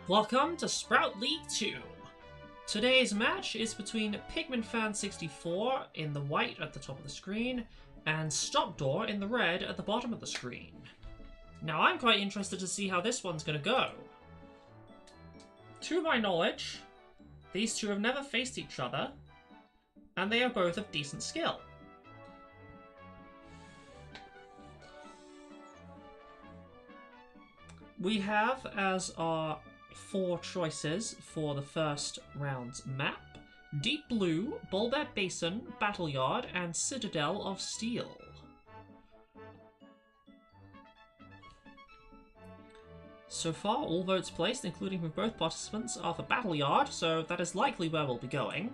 Welcome to Sprout League 2. Today's match is between Pikmin Fan 64 in the white at the top of the screen and Stopdoor in the red at the bottom of the screen. Now I'm quite interested to see how this one's going to go. To my knowledge, these two have never faced each other, and they are both of decent skill. We have as our 4 choices for the first round's map: Deep Blue, Bulbet Basin, Battle Yard, and Citadel of Steel. So far, all votes placed, including from both participants, are for Battle Yard, so that is likely where we'll be going.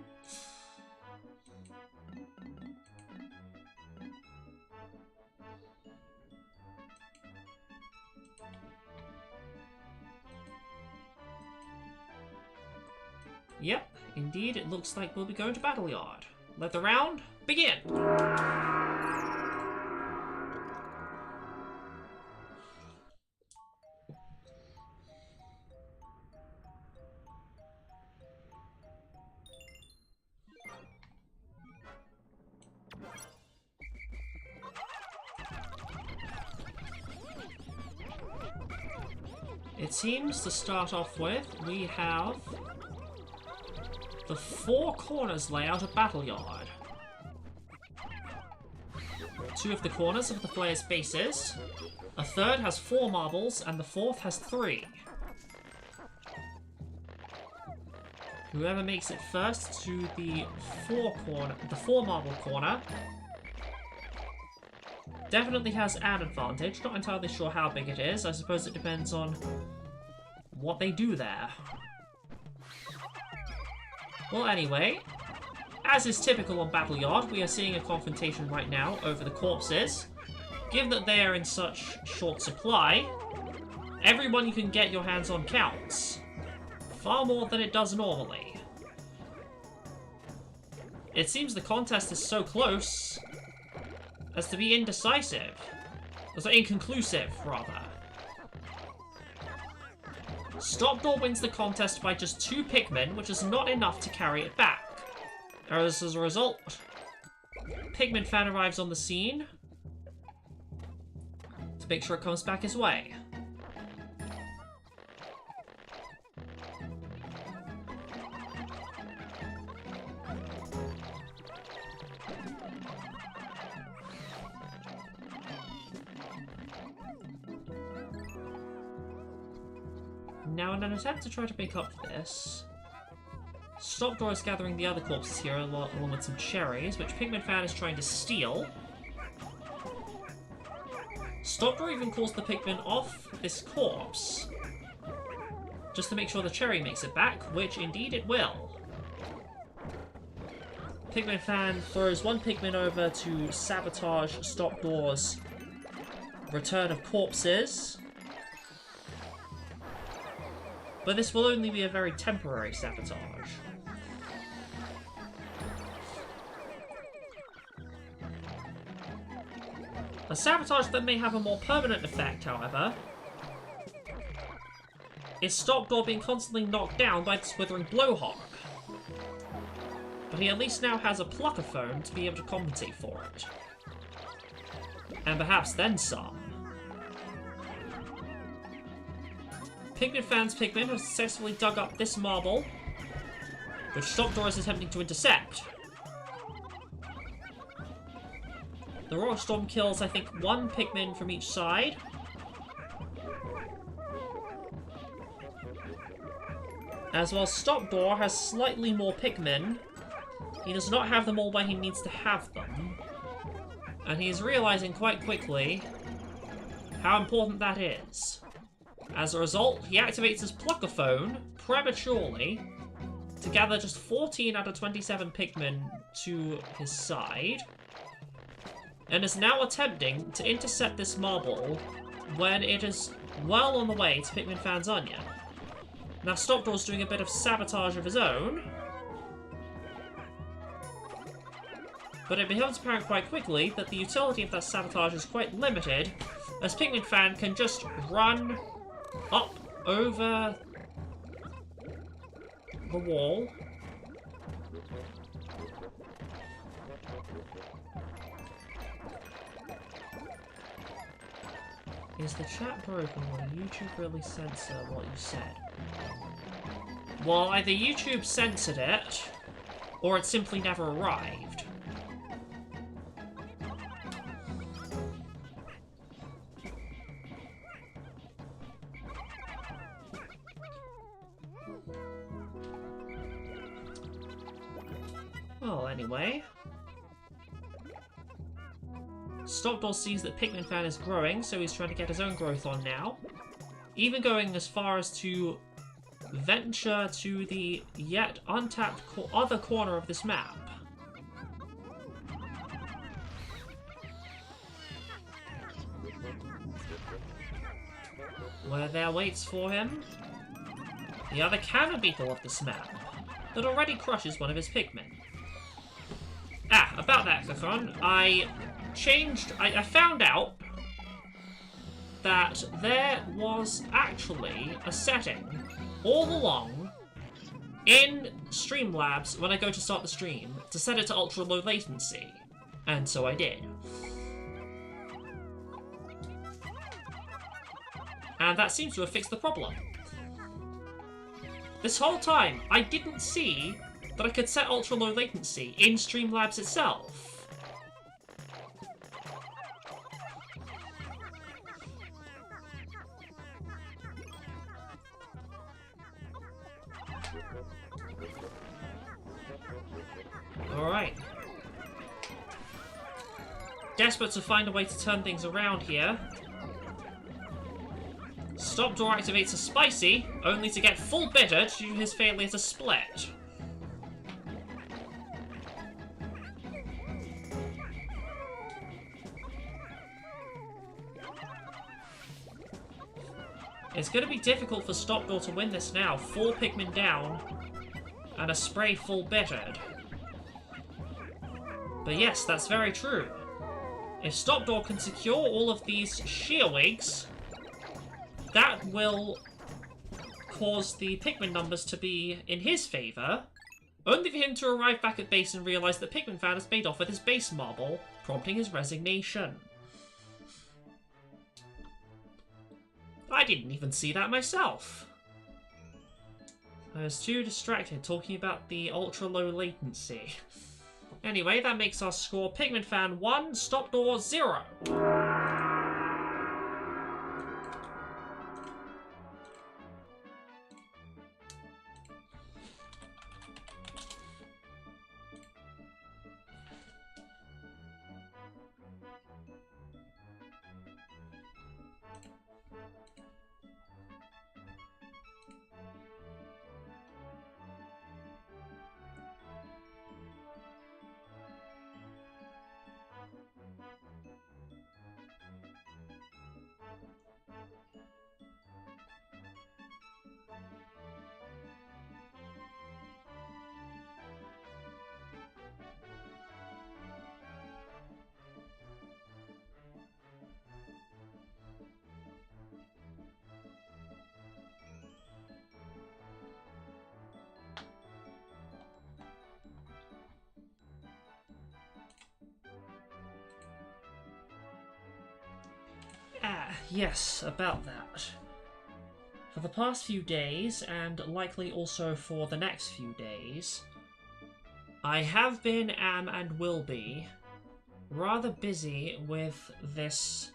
Yep, indeed, it looks like we'll be going to Battle Yard. Let the round begin! It seems to start off with, we have the 4 corners layout of Battle Yard. 2 of the corners of the players' bases. A third has 4 marbles, and the 4th has 3. Whoever makes it first to the 4 marble corner definitely has an advantage. Not entirely sure how big it is. I suppose it depends on what they do there. Well, anyway, as is typical on Battle Yard, we are seeing a confrontation right now over the corpses. Given that they are in such short supply, everyone you can get your hands on counts. Far more than it does normally. It seems the contest is so close as to be indecisive. Or inconclusive, rather. Stopdoor wins the contest by just 2 Pikmin, which is not enough to carry it back. As a result, Pikmin Fan arrives on the scene to make sure it comes back his way. Now, in an attempt to try to make up for this, Stopdoor is gathering the other corpses here along with some cherries, which Pikmin Fan is trying to steal. Stopdoor even calls the Pikmin off this corpse, just to make sure the cherry makes it back, which indeed it will. Pikmin Fan throws 1 Pikmin over to sabotage Stopdoor's return of corpses. But this will only be a very temporary sabotage. A sabotage that may have a more permanent effect, however, is Stopdoor being constantly knocked down by this withering blowhog. But he at least now has a Pluckaphone to be able to compensate for it. And perhaps then some. Pikmin Fan's Pikmin have successfully dug up this marble, which Stopdoor is attempting to intercept. The Rock Storm kills, I think, 1 Pikmin from each side. As well, Stopdoor has slightly more Pikmin. He does not have them all where he needs to have them. And he is realizing quite quickly how important that is. As a result, he activates his Pluckaphone prematurely to gather just 14 out of 27 Pikmin to his side, and is now attempting to intercept this marble when it is well on the way to Pikmin Fan's onion. Now Stopdoor's doing a bit of sabotage of his own, but it becomes apparent quite quickly that the utility of that sabotage is quite limited, as Pikmin Fan can just run up over the wall. Is the chat broken? Will YouTube really censor what you said? Well, either YouTube censored it, or it simply never arrived. Well, anyway. Stopdoor sees that Pikmin fan is growing, so he's trying to get his own growth on now. Even going as far as to venture to the yet untapped other corner of this map. Where there waits for him the other cannon beetle of this map that already crushes one of his Pikmin. Ah, about that, Kakon, I found out that there was actually a setting all along in Streamlabs when I go to start the stream to set it to ultra low latency. And so I did. And that seems to have fixed the problem. This whole time, I didn't see that I could set ultra low latency in Streamlabs itself. Alright. Desperate to find a way to turn things around here. Stopdoor activates a spicy, only to get full bittered due to his failure to split. It's going to be difficult for Stopdoor to win this now. 4 Pikmin down, and a spray full bittered. But yes, that's very true. If Stopdoor can secure all of these Shearwigs, that will cause the Pikmin numbers to be in his favour, only for him to arrive back at base and realise that Pikmin fan has made off with his base marble, prompting his resignation. I didn't even see that myself. I was too distracted talking about the ultra low latency. Anyway, that makes our score Pikmin fan 1, Stopdoor 0. Yes, about that. For the past few days, and likely also for the next few days, I have been, am, and will be rather busy with this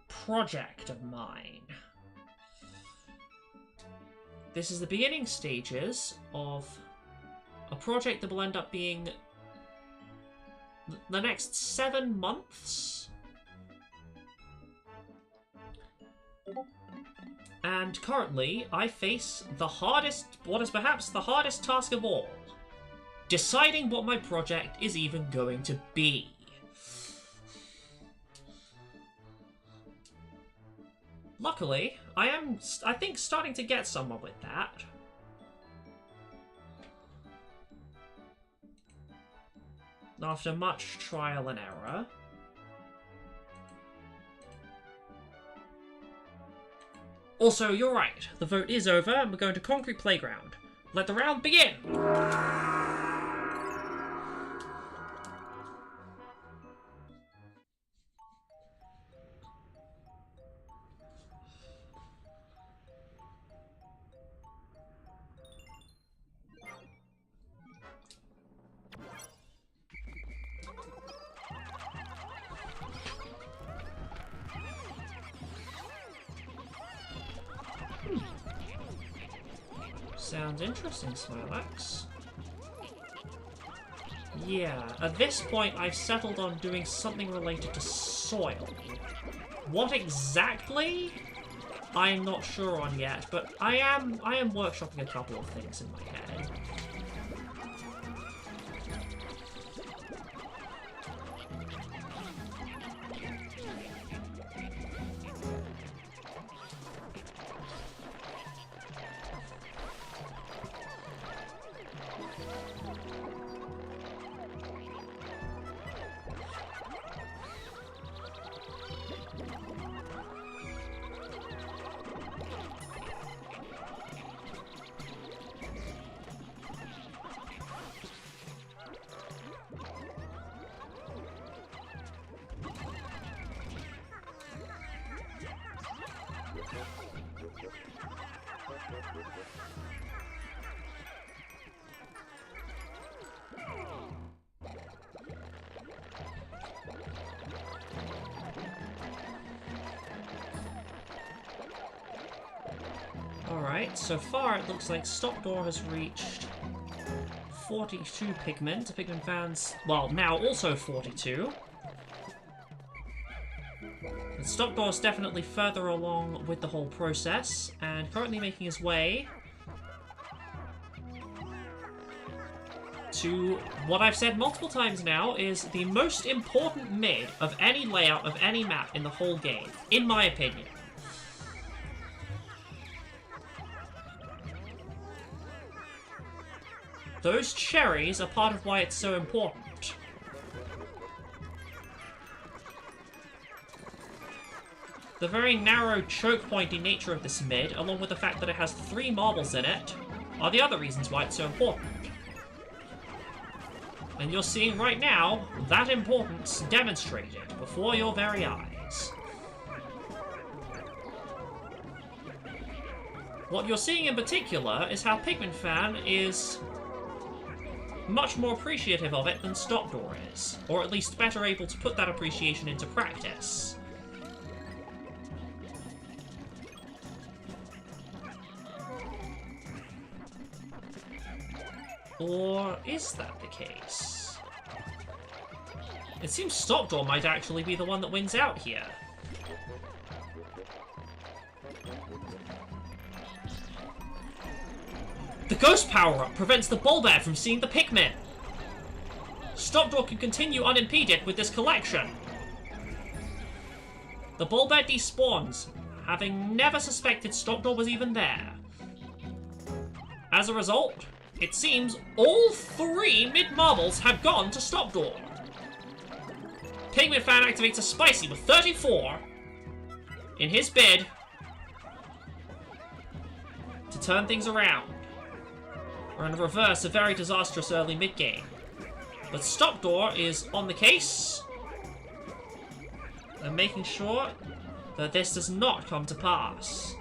project of mine. This is the beginning stages of a project that will end up being the next 7 months. And currently, I face the hardest, what is perhaps the hardest task of all. Deciding what my project is even going to be. Luckily, I think, starting to get somewhere with that. After much trial and error. Also, you're right. The vote is over, and we're going to Concrete Playground. Let the round begin! Sounds interesting, Smilex. Yeah, at this point I've settled on doing something related to soil. What exactly? I'm not sure on yet, but I am workshopping a couple of things in my head. Alright, so far it looks like Stopdoor has reached 42 Pikmin. To Pikmin fans, well, now also 42. And Stopdoor's definitely further along with the whole process, and currently making his way to what I've said multiple times now is the most important mid of any layout of any map in the whole game, in my opinion. Those cherries are part of why it's so important. The very narrow choke-pointy nature of this mid, along with the fact that it has 3 marbles in it, are the other reasons why it's so important. And you're seeing right now that importance demonstrated before your very eyes. What you're seeing in particular is how Pikmin Fan is much more appreciative of it than Stopdoor is, or at least better able to put that appreciation into practice. Or is that the case? It seems Stopdoor might actually be the one that wins out here. The Ghost power-up prevents the Bulbad from seeing the Pikmin. Stopdoor can continue unimpeded with this collection. The Bulbad despawns, having never suspected Stopdoor was even there. As a result, it seems all 3 mid-marbles have gone to Stopdoor. Pikmin Fan activates a Spicy with 34 in his bid to turn things around, or in reverse, a very disastrous early mid-game. But Stopdoor is on the case and making sure that this does not come to pass.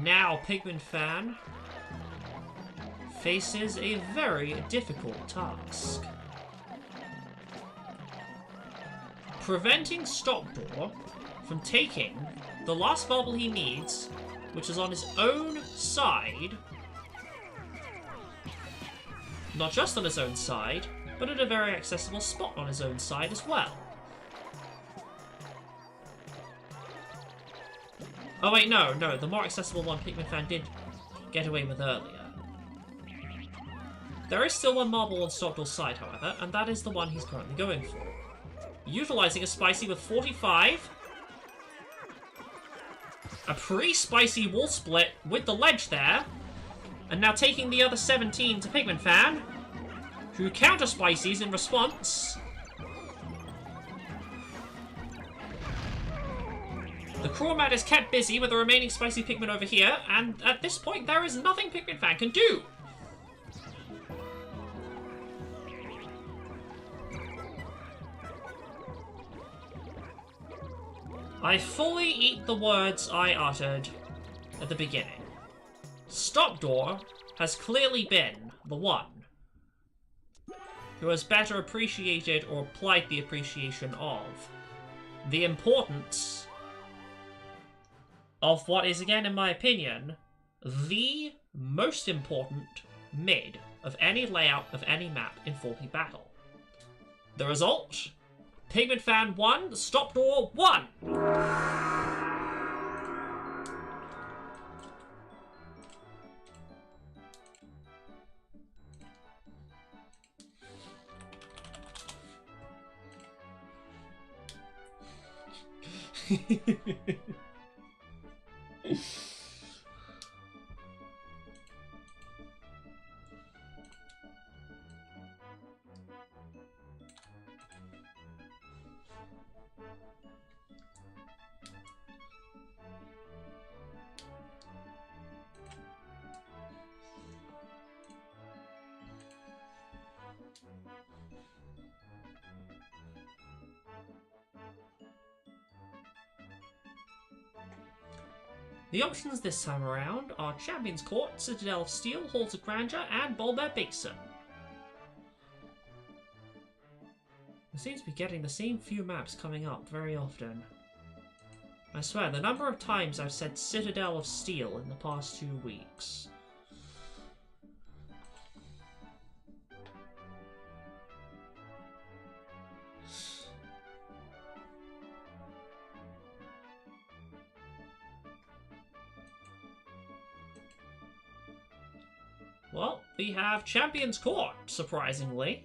Now, Pikmin Fan faces a very difficult task. Preventing Stopdoor from taking the last bubble he needs, which is on his own side. Not just on his own side, but at a very accessible spot on his own side as well. Oh wait, no, the more accessible one Pikmin Fan did get away with earlier. There is still 1 marble on Stopdoor's side, however, and that is the one he's currently going for. Utilizing a Spicy with 45. A pre-spicy wall split with the ledge there. And now taking the other 17 to Pikmin Fan, who counter-spicies in response. The Crawl Mat is kept busy with the remaining spicy Pikmin over here, and at this point there is nothing Pikmin Fan can do. I fully eat the words I uttered at the beginning. Stopdoor has clearly been the one who has better appreciated or applied the appreciation of the importance of what is, again, in my opinion, the most important mid of any layout of any map in 4P battle. The result? Pikmin Fan 1, Stopdoor 1! The options this time around are Champion's Court, Citadel of Steel, Halls of Grandeur, and Bulbear Basin. I seem to be getting the same few maps coming up very often. I swear, the number of times I've said Citadel of Steel in the past 2 weeks. Well, we have Champion's Court, surprisingly.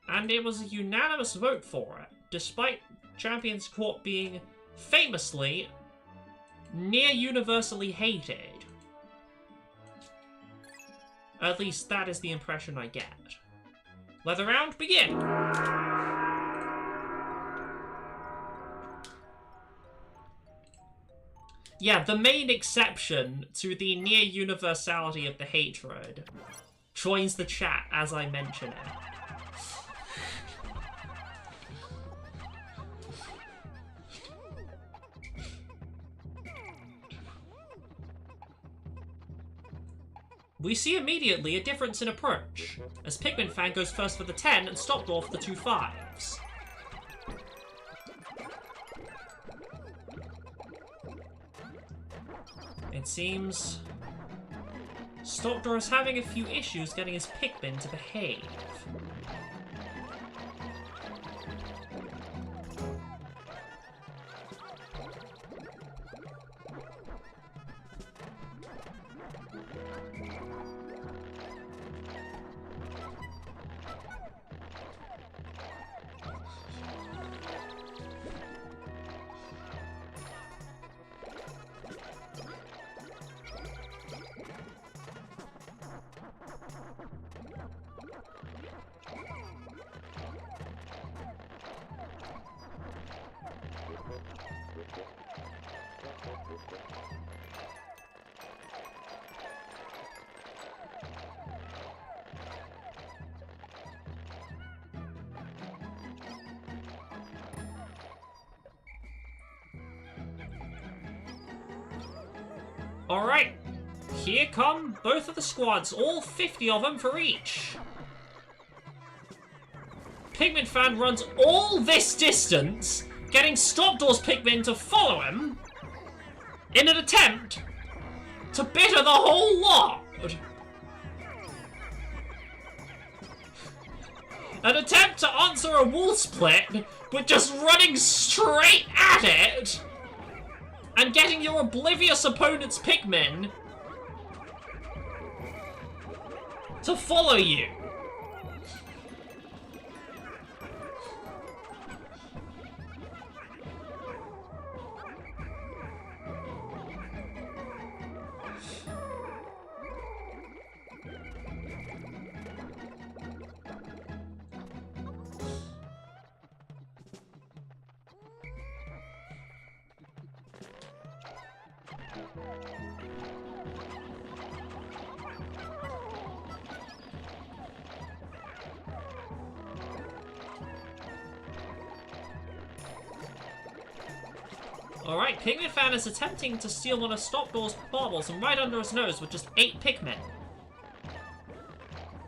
And it was a unanimous vote for it, despite Champion's Court being famously near universally hated. At least that is the impression I get. Let the round begin! Yeah, the main exception to the near universality of the hatred joins the chat as I mention it. We see immediately a difference in approach, as Pikmin Fan goes first for the 10 and Stopdoor for the 2 5s. It seems Stopdoor is having a few issues getting his Pikmin to behave. Alright, here come both of the squads, all 50 of them for each. Pikmin Fan runs all this distance, getting Stopdoor's Pikmin to follow him, in an attempt to bitter the whole lot. An attempt to answer a wall split with just running straight at it and getting your oblivious opponent's Pikmin to follow you. Alright, Pikmin Fan is attempting to steal one of Stopdoor's baubles, and right under his nose with just 8 Pikmin.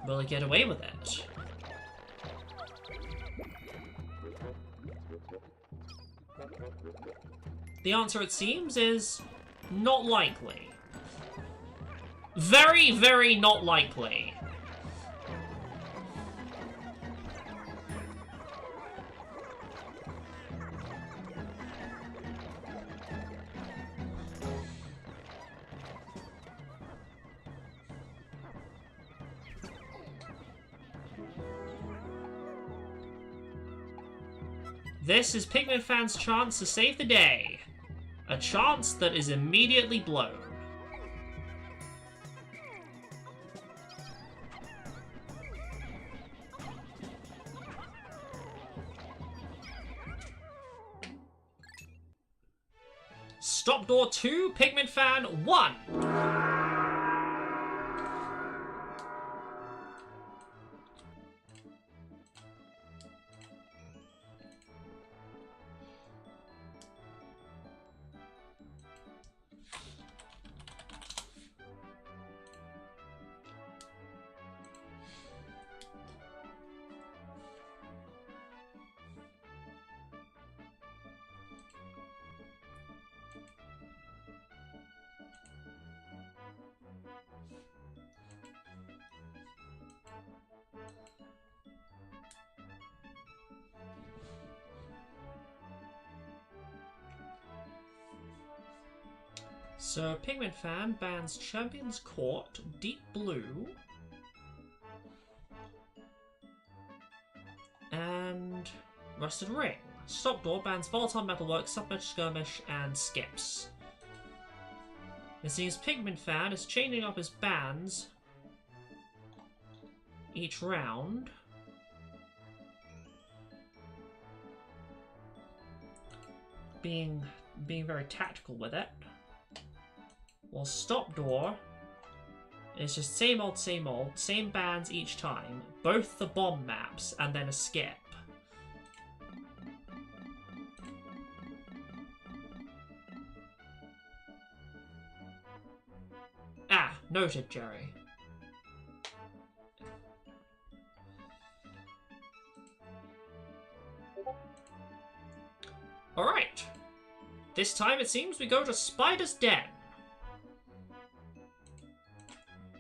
Will he get away with it? The answer, it seems, is not likely. Very, very not likely. This is Pikmin Fan's chance to save the day. A chance that is immediately blown. Stopdoor 2, Pikmin Fan 1. So, Pikmin Fan bans Champion's Court, Deep Blue, and Rusted Ring. Stopdoor bans Volatile Metalwork, Submerged Skirmish, and Skips. It seems Pikmin Fan is changing up his bans each round. Being very tactical with it. While Stopdoor is just same old, same bans each time. Both the bomb maps and then a skip. Ah, noted, Jerry. Alright. This time it seems we go to Spider's Den.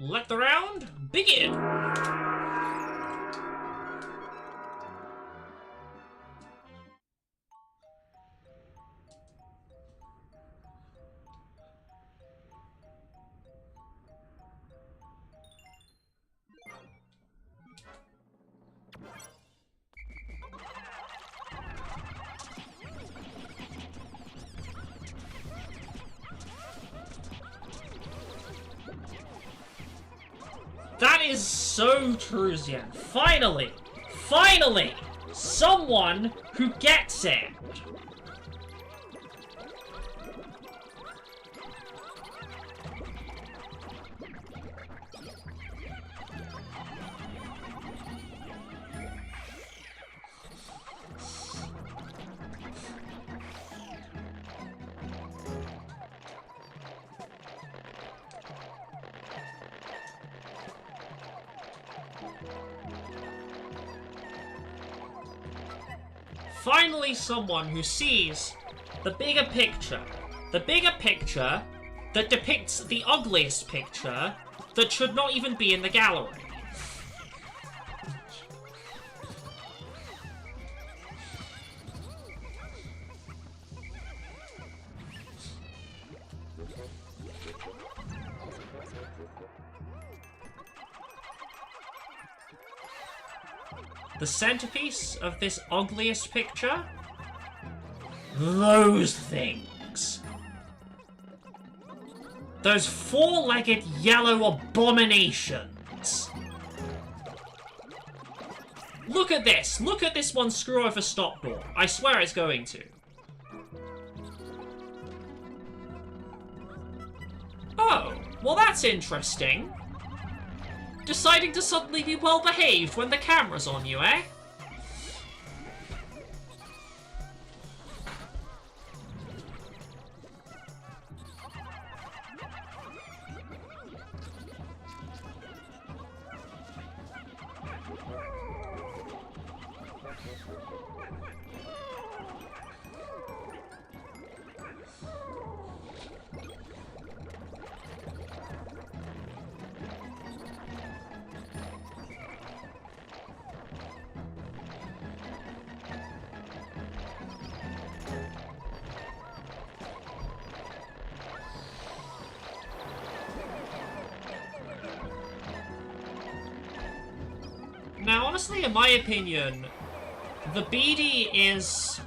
Let the round begin! That is so Truzian. Finally! Finally! Someone who gets it! Finally someone who sees the bigger picture. The bigger picture that depicts the ugliest picture that should not even be in the gallery. The centerpiece of this ugliest picture? Those things. Those four-legged yellow abominations. Look at this. Look at this one screw over Stopdoor. I swear it's going to. Oh, well that's interesting. Deciding to suddenly be well-behaved when the camera's on you, eh? Now, honestly, in my opinion, the beady is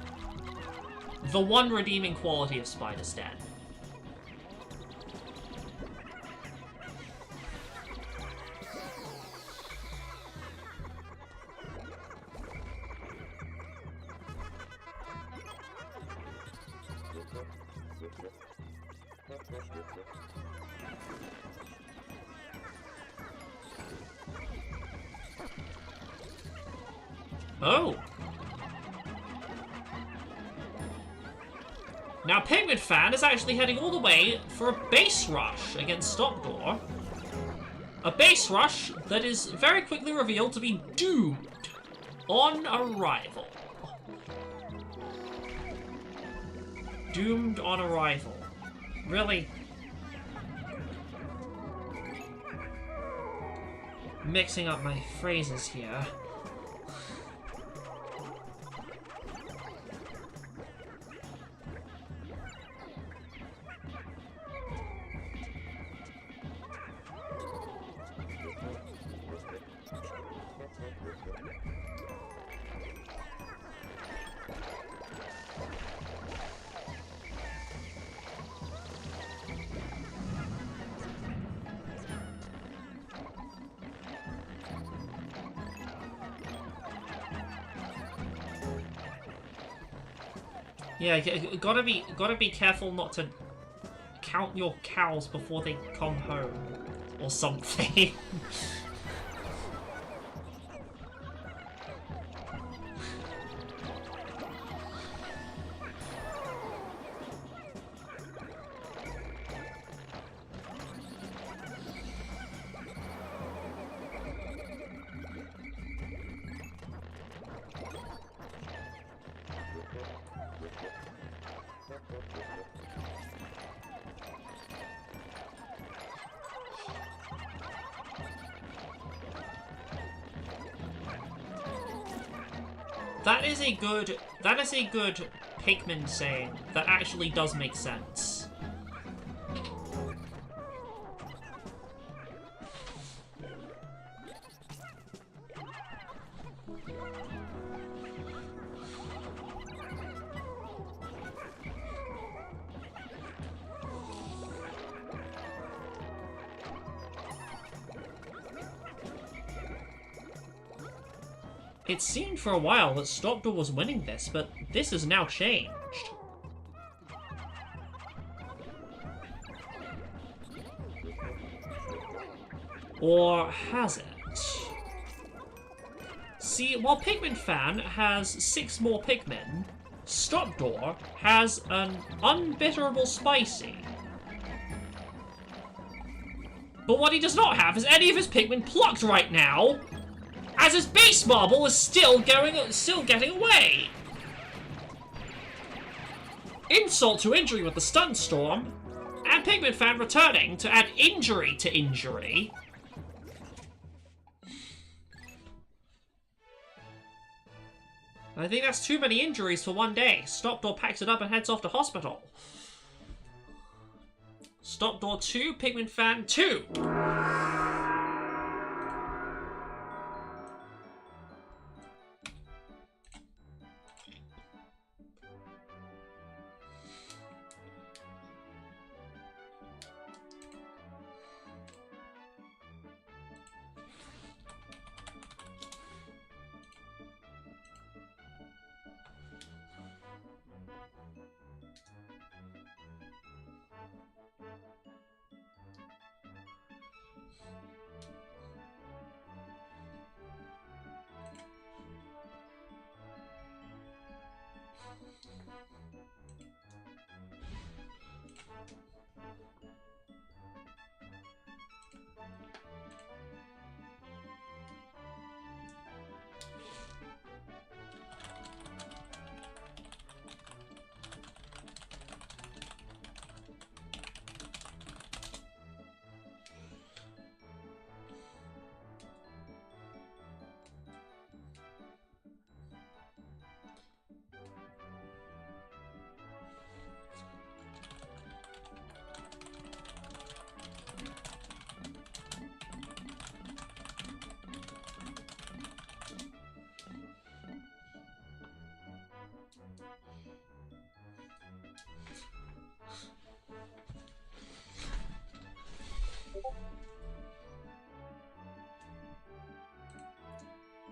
the one redeeming quality of Spider's Den. Oh. Now, Pikmin Fan is actually heading all the way for a base rush against Stopdoor. A base rush that is very quickly revealed to be doomed on arrival. Doomed on arrival. Really? Mixing up my phrases here. Yeah, gotta be careful not to count your cows before they come home, or something. That is a good Pikmin saying that actually does make sense. It seemed for a while that Stopdoor was winning this, but this has now changed. Or has it? See, while Pikmin Fan has 6 more Pikmin, Stopdoor has an unbitterable spicy. But what he does not have is any of his Pikmin plucked right now, as his base marble is still getting away. Insult to injury with the Stun Storm, and Pikmin Fan returning to add injury to injury. I think that's too many injuries for one day. Stopdoor packs it up and heads off to hospital. Stopdoor 2, Pikmin Fan 2.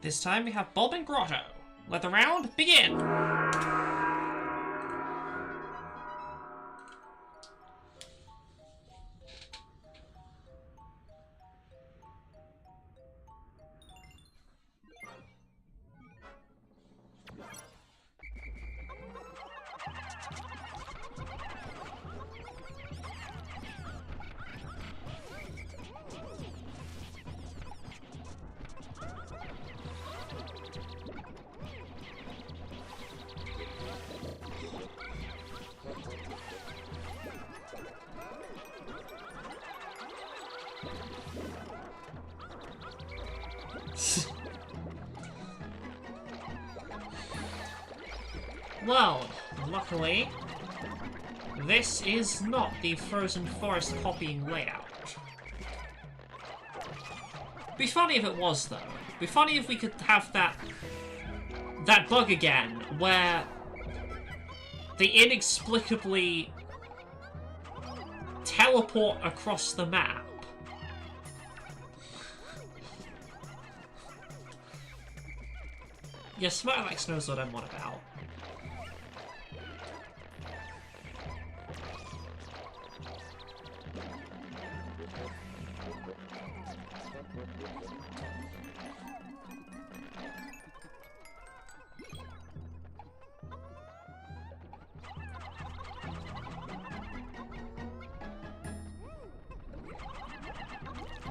This time we have Bulb and Grotto. Let the round begin! Well, luckily, this is not the Frozen Forest copying layout. Be funny if it was, though. Be funny if we could have that bug again, where they inexplicably teleport across the map. Yeah, Smartlax knows what I'm on about.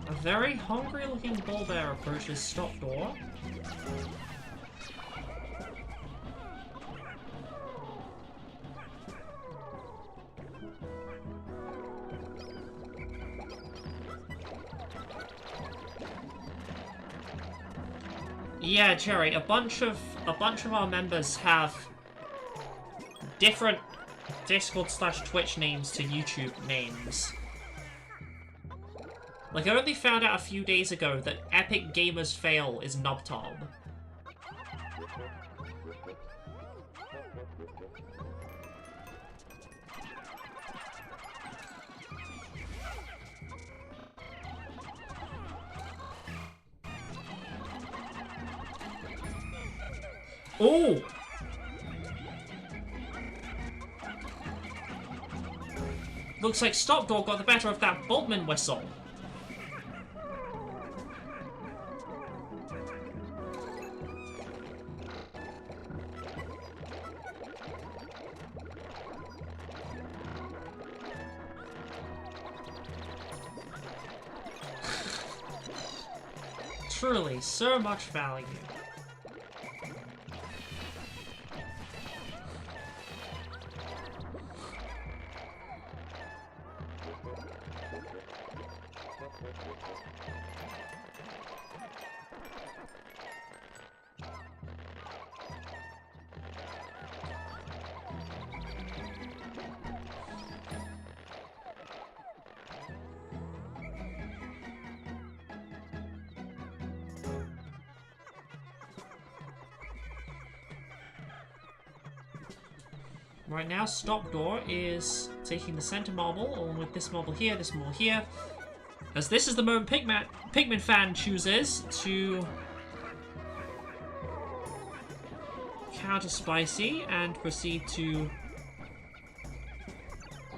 A very hungry-looking bullbear approaches Stopdoor. Yeah, Jerry, a bunch of our members have different Discord/Twitch names to YouTube names. Like, I only found out a few days ago that Epic Gamers Fail is Nubtob. Ooh! Looks like Stopdoor got the better of that Bulbman whistle. Truly, so much value. Right now, Stopdoor is taking the center marble, along with this marble here, as this is the moment Pikmin fan chooses to counter Spicy and proceed to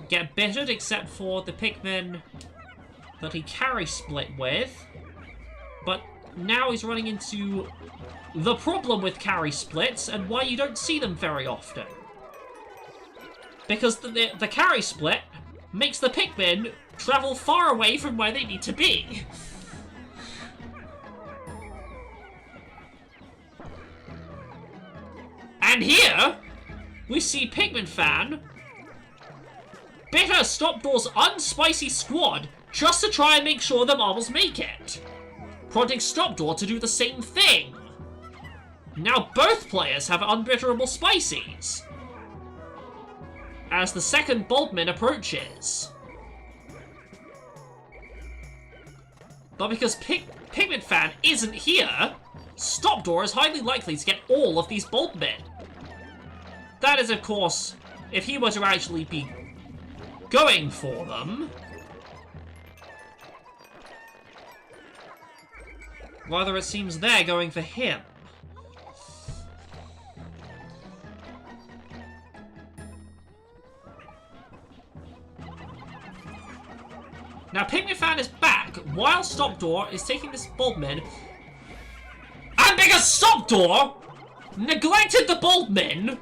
get bittered, except for the Pikmin that he carry split with. But now he's running into the problem with carry splits and why you don't see them very often. Because the carry split makes the Pikmin travel far away from where they need to be. And here, we see Pikmin fan bitter Stopdoor's unspicy squad just to try and make sure the marbles make it, prompting Stopdoor to do the same thing. Now both players have unbitterable spicies as the second Bulbman approaches. But because Pikmin fan isn't here, Stopdoor is highly likely to get all of these Bulbmen. That is, of course, if he were to actually be going for them. Rather, it seems they're going for him. Now, Pikmin Fan is back while Stopdoor is taking this Bulbmin. And because Stopdoor neglected the Bulbmin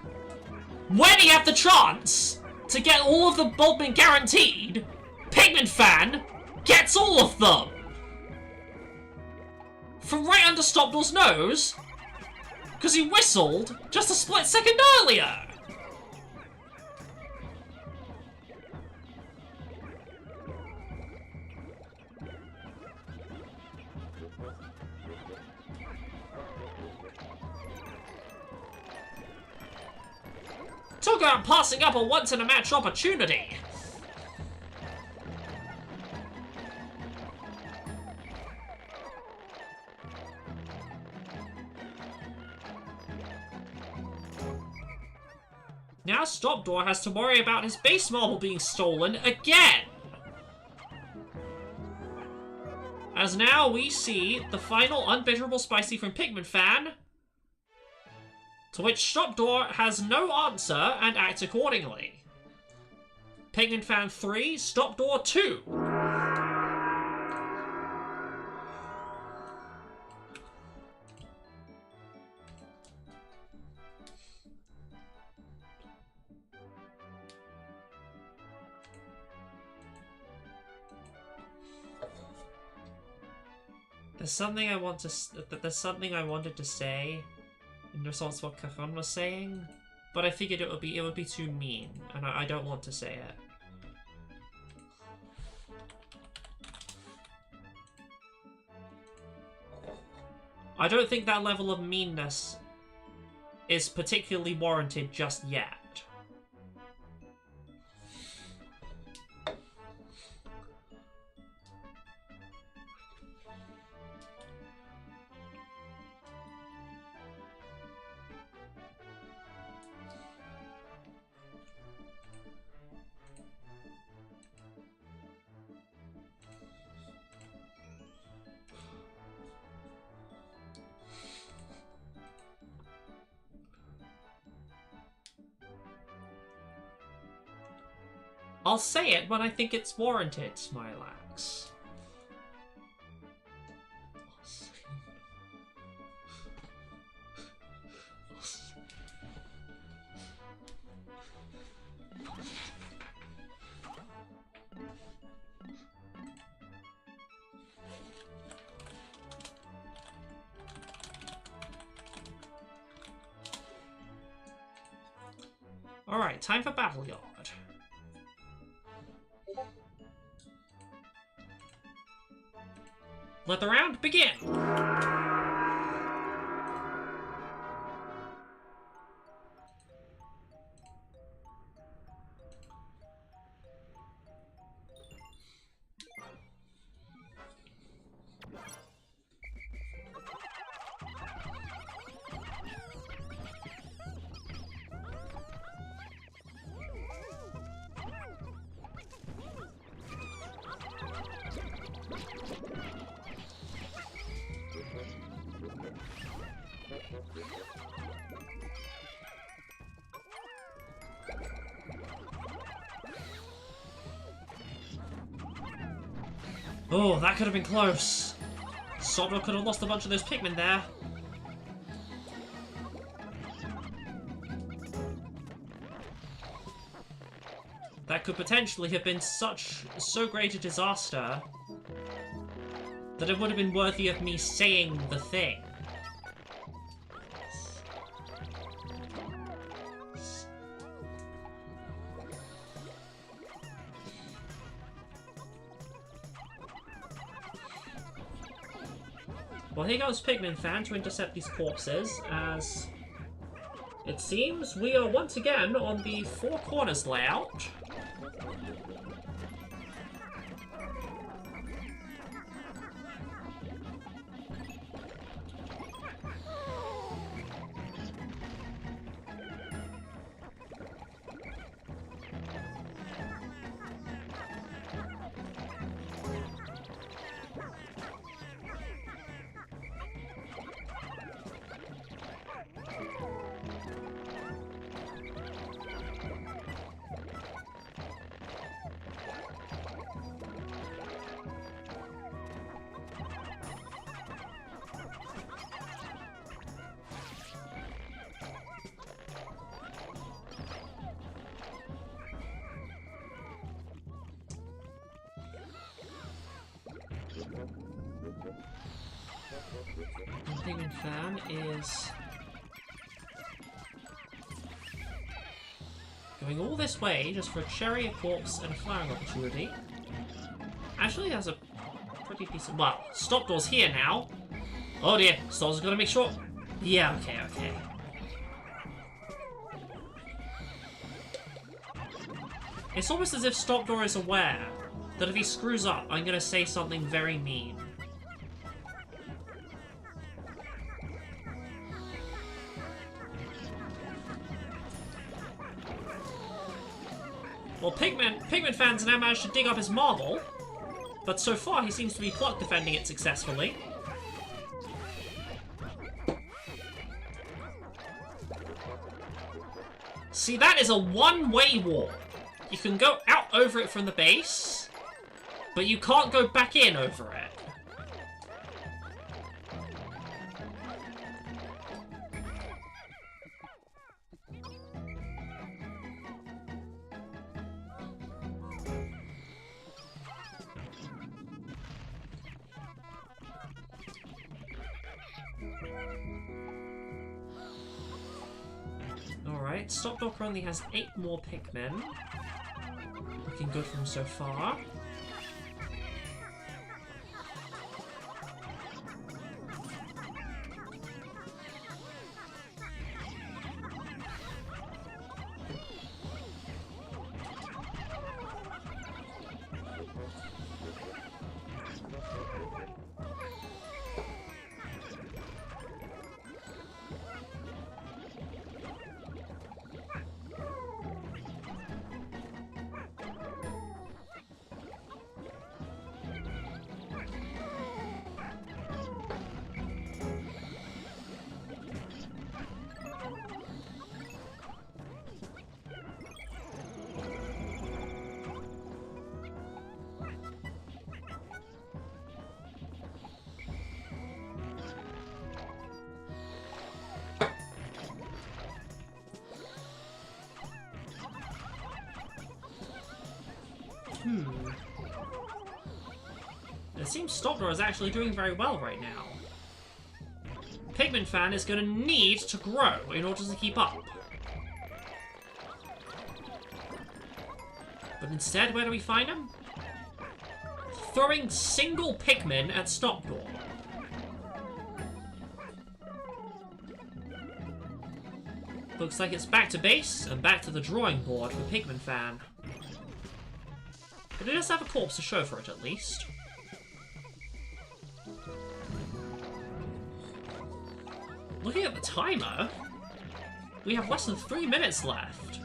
when he had the chance to get all of the Bulbmin guaranteed, Pikmin Fan gets all of them! From right under Stopdoor's nose, because he whistled just a split second earlier! Talk about passing up a once-in-a-match opportunity! Now Stopdoor has to worry about his base marble being stolen again! As now we see the final unbitterable spicy from Pikmin Fan, to which Stopdoor has no answer and acts accordingly. Pikmin Fan 3, Stopdoor 2. There's something I wanted to say in response to what Cajon was saying, but I figured it would be too mean, and I don't want to say it. I don't think that level of meanness is particularly warranted just yet. I'll say it when I think it's warranted, Smilax. Alright, time for Battle Yard. Let the round begin! Oh, that could have been close. Stopdoor could have lost a bunch of those Pikmin there. That could potentially have been so great a disaster that it would have been worthy of me saying the thing. Well, here goes Pikmin Fan to intercept these corpses, as it seems we are once again on the Four Corners layout. And Pikmin Fan is going all this way just for a cherry, a corpse, and a flowering opportunity. Actually, has a pretty decent... Well, Stopdoor's here now. Oh dear, Stopdoor's gotta make sure... Yeah, okay. It's almost as if Stopdoor is aware that if he screws up, I'm gonna say something very mean. Well, Pikmin fans now managed to dig up his marble, but so far he seems to be pluck defending it successfully. See, that is a one-way wall. You can go out over it from the base, but you can't go back in over it. Alright, Stopdoor currently has 8 more Pikmin. Looking good from so far. It seems Stopdoor is actually doing very well right now. Pikmin Fan is going to need to grow in order to keep up. But instead, where do we find him? Throwing single Pikmin at Stopdoor. Looks like it's back to base and back to the drawing board for Pikmin Fan. But it does have a corpse to show for it, at least. Looking at the timer, we have less than 3 minutes left.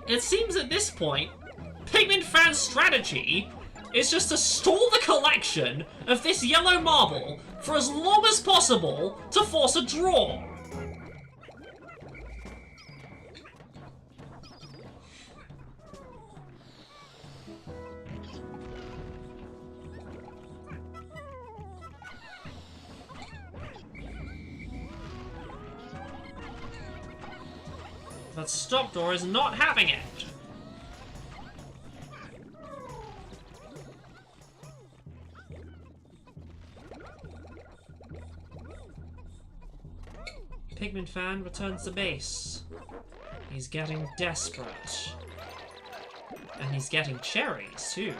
It seems at this point, Pikmin Fan's strategy is just to stall the collection of this yellow marble for as long as possible to force a draw. But Stopdoor is not having it. Pikmin Fan returns to base. He's getting desperate. And he's getting cherries, too.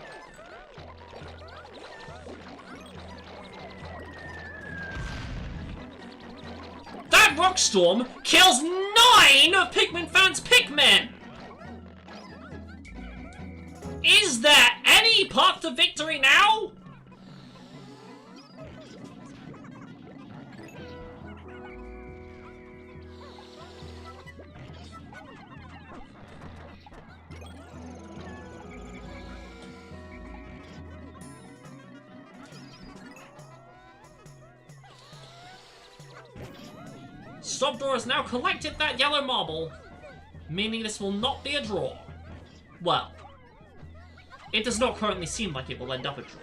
That Rock Storm kills 9 of Pikmin Fan's Pikmin! Is there any path to victory now? Stopdoor has now collected that yellow marble, meaning this will not be a draw. Well, it does not currently seem like it will end up a draw.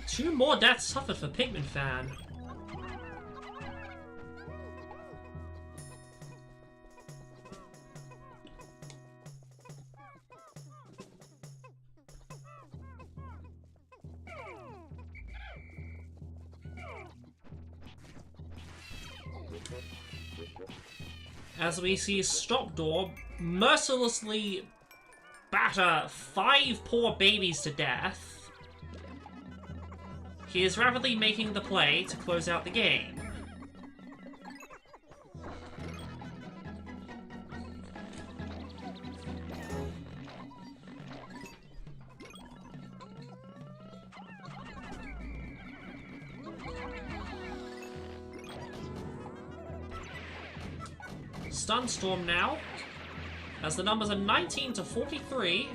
2 more deaths suffered for Pikmin fan. As we see Stopdoor mercilessly batter 5 poor babies to death, he is rapidly making the play to close out the game. Sunstorm now, as the numbers are 19 to 43.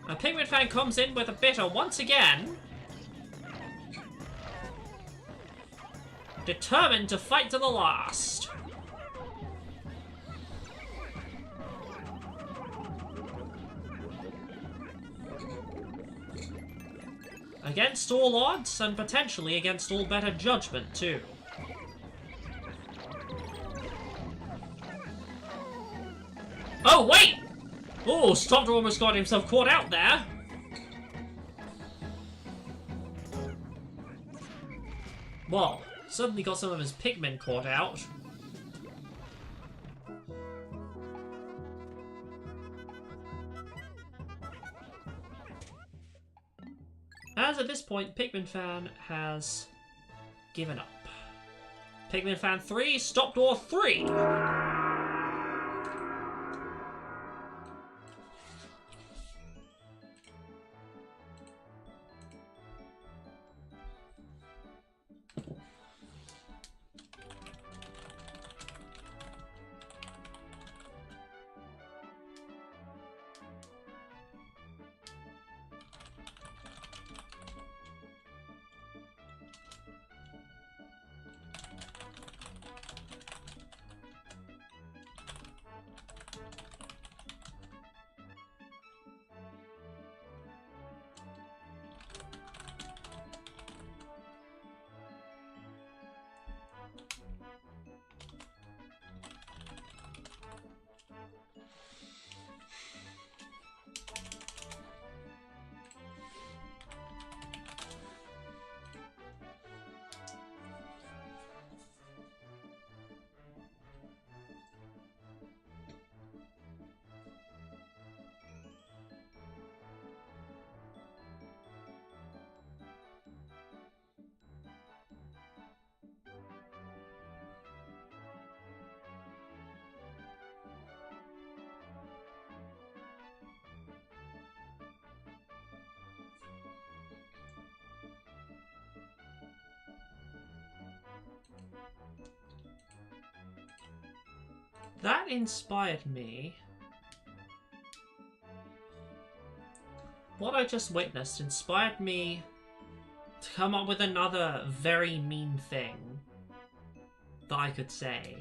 A Pikmin fan comes in with a bitter once again, determined to fight to the last. Against all odds, and potentially against all better judgment, too. Oh, wait! Oh, Stopdoor almost got himself caught out there. Well, suddenly got some of his Pikmin caught out. As at this point, Pikmin fan has given up. Pikmin fan 3, Stopdoor 3! That inspired me. What I just witnessed inspired me to come up with another very mean thing that I could say.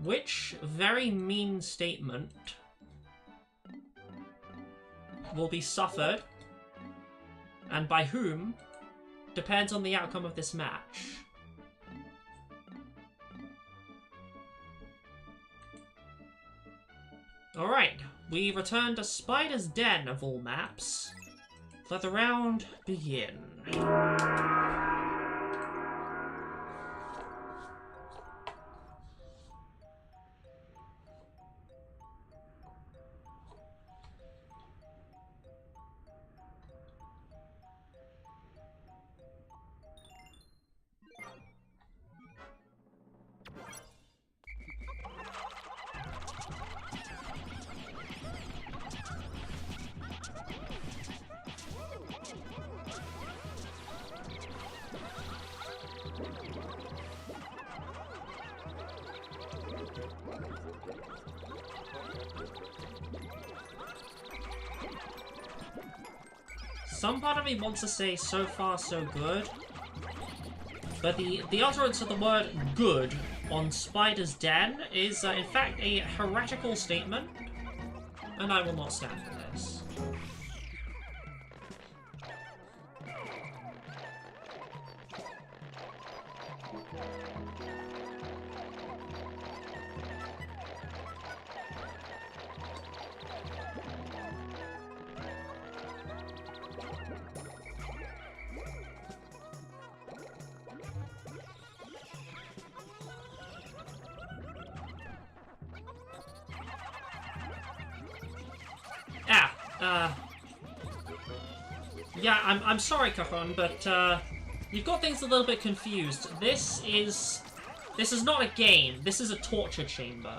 Which very mean statement will be suffered, and by whom, depends on the outcome of this match. Alright, we return to Spider's Den of all maps, Let the round begin. Some part of me wants to say so far so good, but the utterance of the word good on Spider's Den is in fact a heretical statement, and I will not stand for this. Yeah, I'm sorry, Cajon, but you've got things a little bit confused. This is not a game. This is a torture chamber.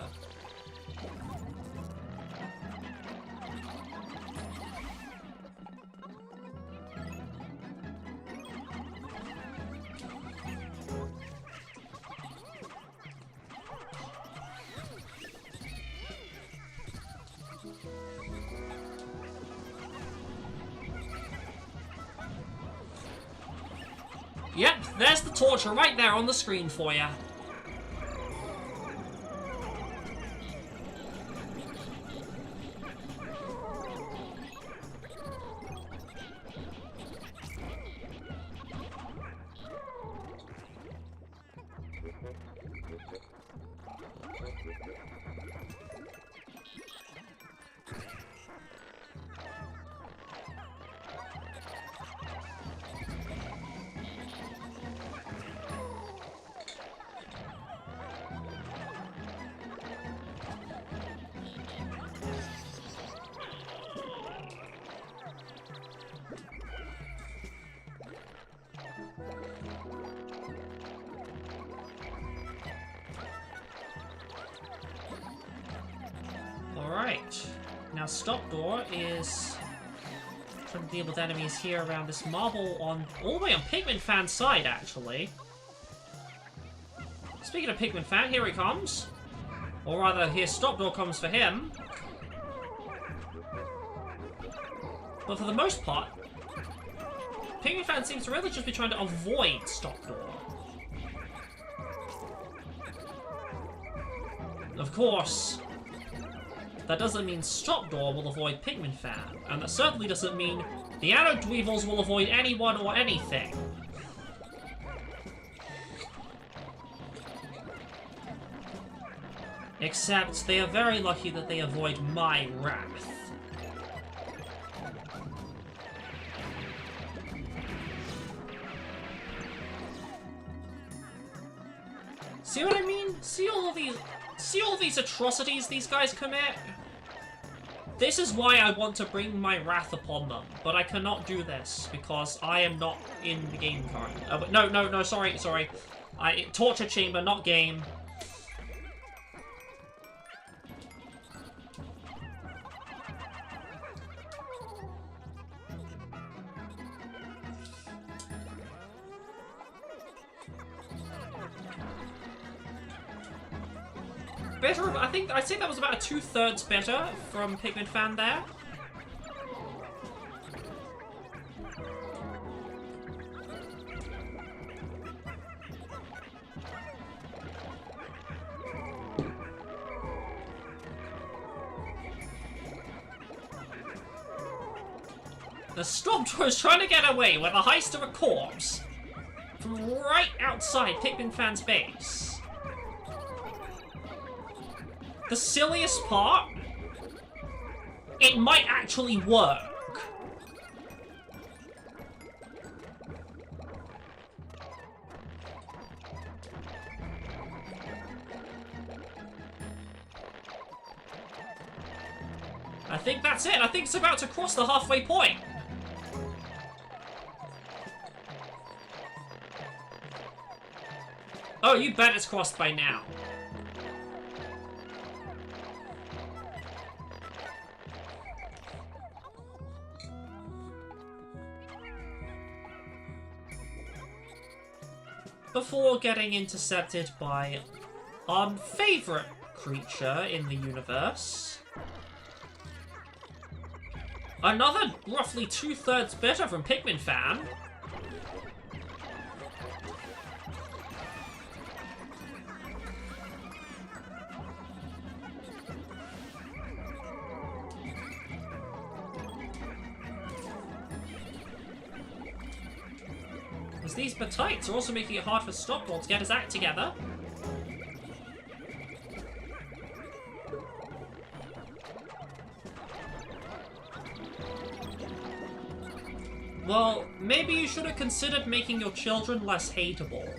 Yep, there's the torture right there on the screen for you. Alright, now Stopdoor is trying to deal with enemies here around this marble on all the way on Pikmin Fan's side, actually. Speaking of Pikmin Fan, here he comes. Or rather, here Stopdoor comes for him. But for the most part, Pikmin Fan seems to really just be trying to avoid Stopdoor. Of course, that doesn't mean Stopdoor will avoid Pikmin Fan, and that certainly doesn't mean the Anno Dweevils will avoid anyone or anything. Except they are very lucky that they avoid my wrath. See what I mean? See all of these atrocities these guys commit? This is why I want to bring my wrath upon them, but I cannot do this because I am not in the game currently. Oh, but no, sorry. Torture chamber, not game. Better, I'd say that was about a 2/3 better from Pikmin Fan there. The Stopdoor is trying to get away with a heist of a corpse from right outside Pikmin Fan's base. The silliest part, it might actually work. I think that's it. I think it's about to cross the halfway point. Oh, you bet it's crossed by now. Before getting intercepted by our favourite creature in the universe. Another roughly 2/3 better from Pikmin fan. As these batites are also making it hard for Stopdoor to get his act together. Well, maybe you should have considered making your children less hateable.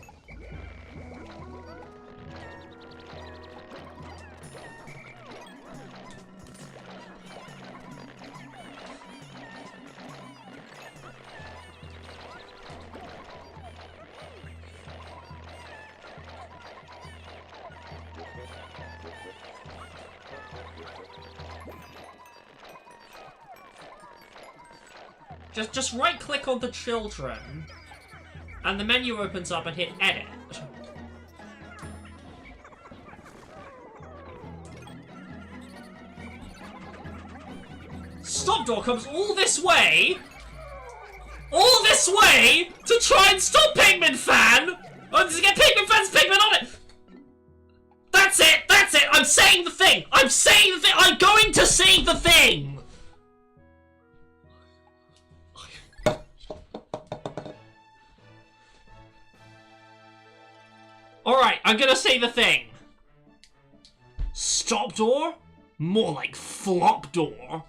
Just right-click on the children, and the menu opens up and hit Edit. Stopdoor comes all this way to try and stop Pikmin fan, or to get Pikmin fan's Pikmin on it. That's it. I'm saying the thing. I'm going to say the thing. Alright, I'm gonna say the thing. Stopdoor? More like Flopdoor.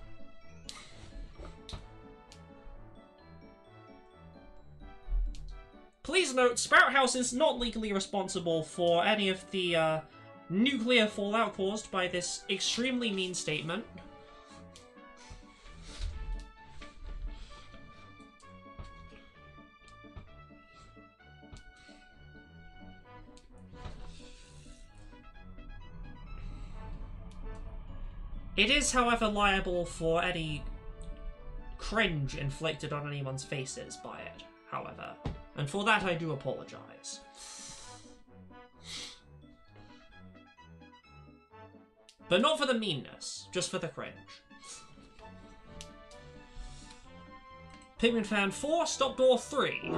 Please note, Sprout House is not legally responsible for any of the nuclear fallout caused by this extremely mean statement. It is, however, liable for any cringe inflicted on anyone's faces by it, however. And for that I do apologize. But not for the meanness, just for the cringe. Pikmin Fan 4, Stopdoor 3.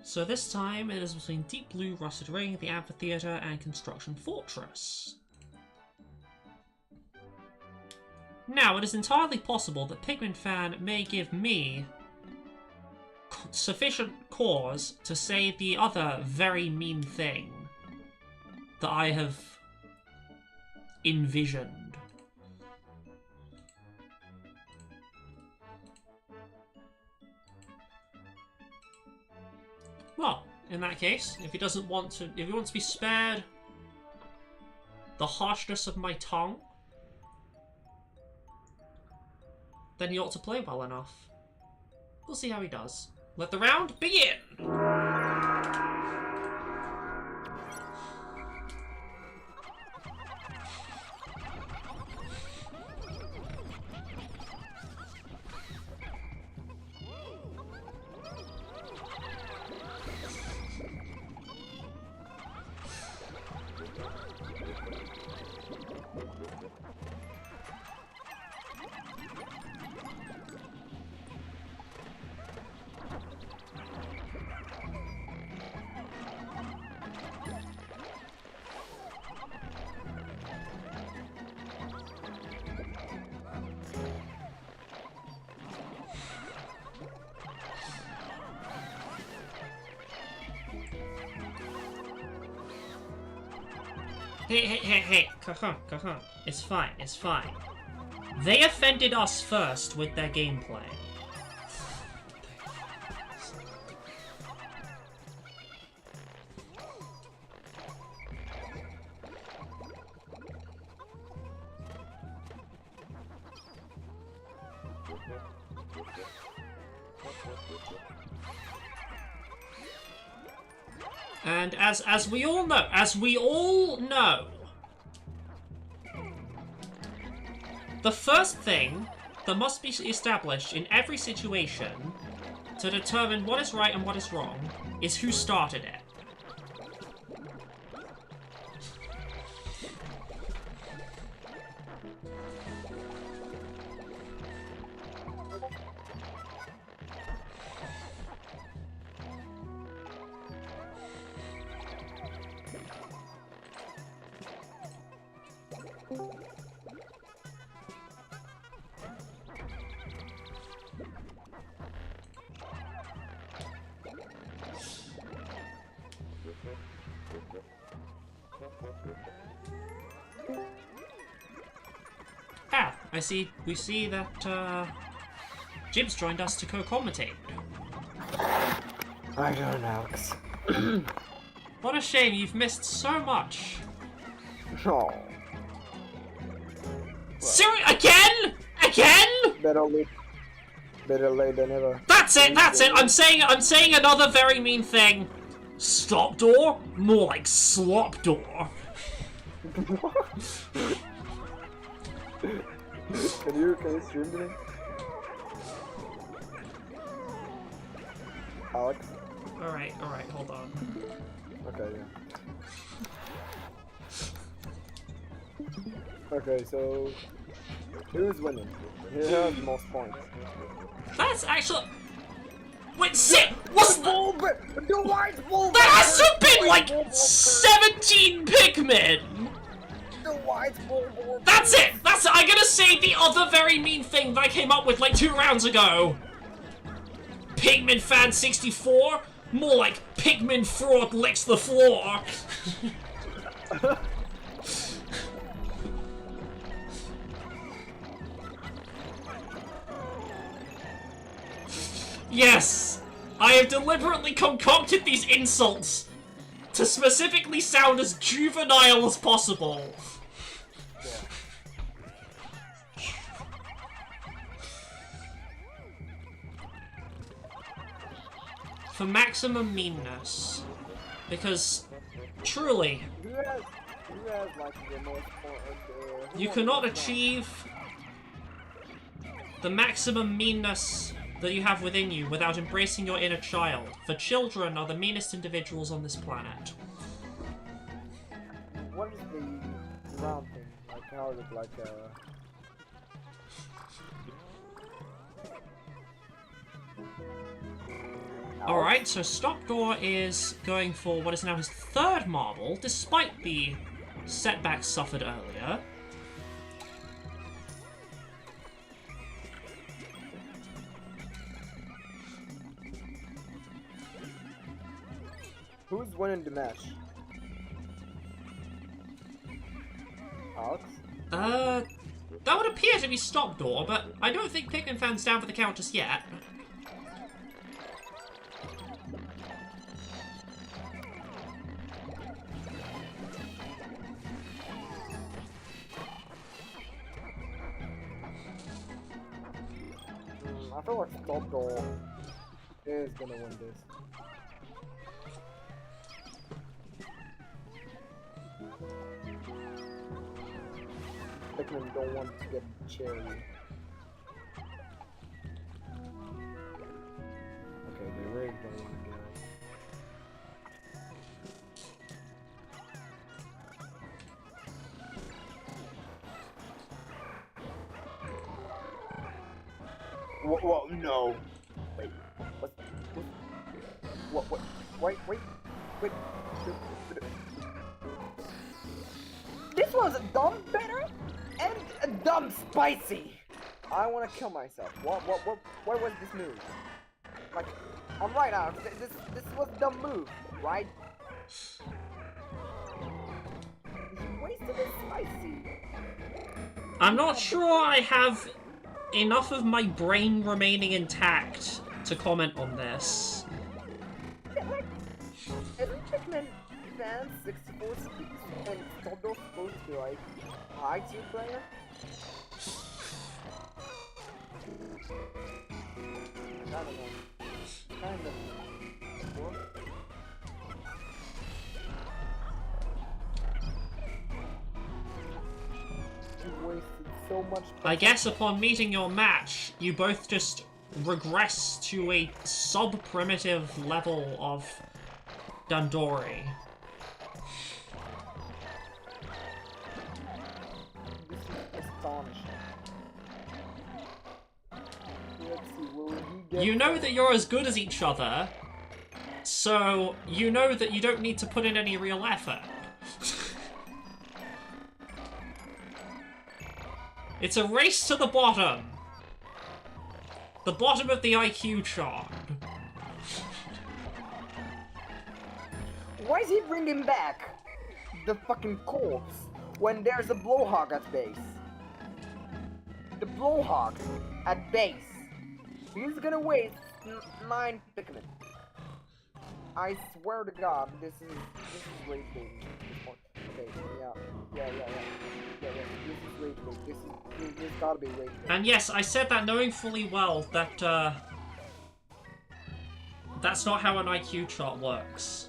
So this time it is between Deep Blue, Rusted Ring, the Amphitheatre, and Construction Fortress. Now, it is entirely possible that Pikmin Fan may give me sufficient cause to say the other very mean thing that I have envisioned. Well, in that case, if he wants to be spared the harshness of my tongue, then he ought to play well enough. We'll see how he does. Let the round begin! Hey. Cajon. It's fine, it's fine. They offended us first with their gameplay. And as we all know, the first thing that must be established in every situation to determine what is right and what is wrong is who started it. We see that, Jib's joined us to co-commentate. I don't know, Alex. What a shame, you've missed so much. Oh. Again? Better late than never. That's it! I'm saying another very mean thing. Stopdoor? More like Slopdoor. Can you stream today? Alex? Alright, hold on. Okay, yeah. Okay, so who's winning? Who has the most points? That's actually... Wait, what's the... The white bull! That has to have been like 17 Pikmin! The white bull! That's it! I'm gonna say the other very mean thing that I came up with like 2 rounds ago. Pikmin fan 64? More like Pikmin fraud licks the floor. Yes! I have deliberately concocted these insults to specifically sound as juvenile as possible. For maximum meanness. Because, truly, Who has like the most points? You cannot achieve the maximum meanness that you have within you without embracing your inner child. For children are the meanest individuals on this planet. What is the round thing? Like how is it like Alright, so Stopdoor is going for what is now his 3rd marble, despite the setbacks suffered earlier. Who's winning the match? Alex? That would appear to be Stopdoor, but I don't think Pikmin fan's down for the count just yet. I feel like Stopdoor is gonna win this. Pikmin don't want to get cherry. Okay, they really don't want to get it. Well, no. Wait. What? Wait. This was a dumb bitter and a dumb spicy. I want to kill myself. What was this move? Like, I'm right out. This was a dumb move, right? Wait. spicy. I'm not sure I have enough of my brain remaining intact to comment on this. Yeah, like, isn't Pikmin fans 64 speaks and Stopdoor supposed to be like a high tier player? I don't know. Kind of. What? You wasted so much time. I guess upon meeting your match, you both just regress to a sub-primitive level of Dandori. This is astonishing. Let's see, will he get... You know that you're as good as each other, so you know that you don't need to put in any real effort. It's a race to the bottom. The bottom of the IQ chart. Why is he bringing back the fucking corpse when there's a blowhog at base? The blowhog at base. He's gonna waste 9 Pikmin. I swear to God, this is rage bait. Okay, yeah. This is rage bait. This gotta be rage bait. And yes, I said that knowing fully well that that's not how an IQ chart works.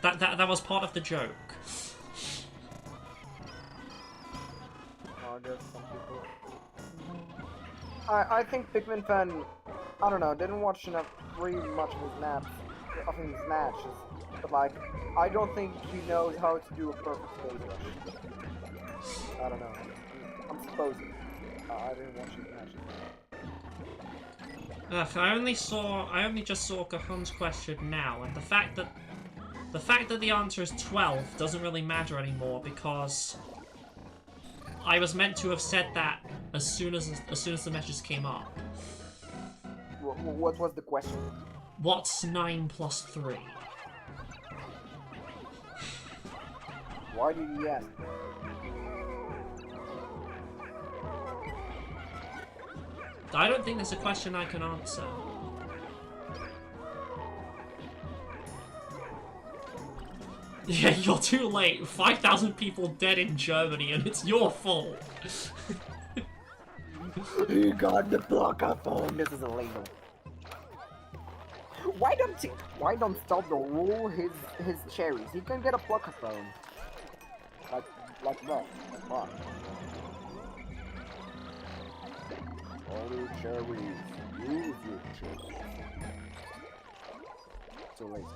That was part of the joke. I guess some people... I think Pikmin fan, I don't know, didn't watch enough, really much of his matches, but like, I don't think he knows how to do a perfect phase rush. I don't know. I'm supposing. I didn't watch his matches. I only just saw Gahun's question now, and the fact that the answer is 12 doesn't really matter anymore because I was meant to have said that as soon as the message came up. What was the question? What's 9 plus 3? Why did he ask? I don't think that's a question I can answer. Yeah, you're too late. 5,000 people dead in Germany, and it's your fault. He got the blocker phone. This is illegal. Why don't Stopdoor roll his cherries? He can get a plucker phone. Like that. Fuck. All your cherries. Use your cherries. Too late.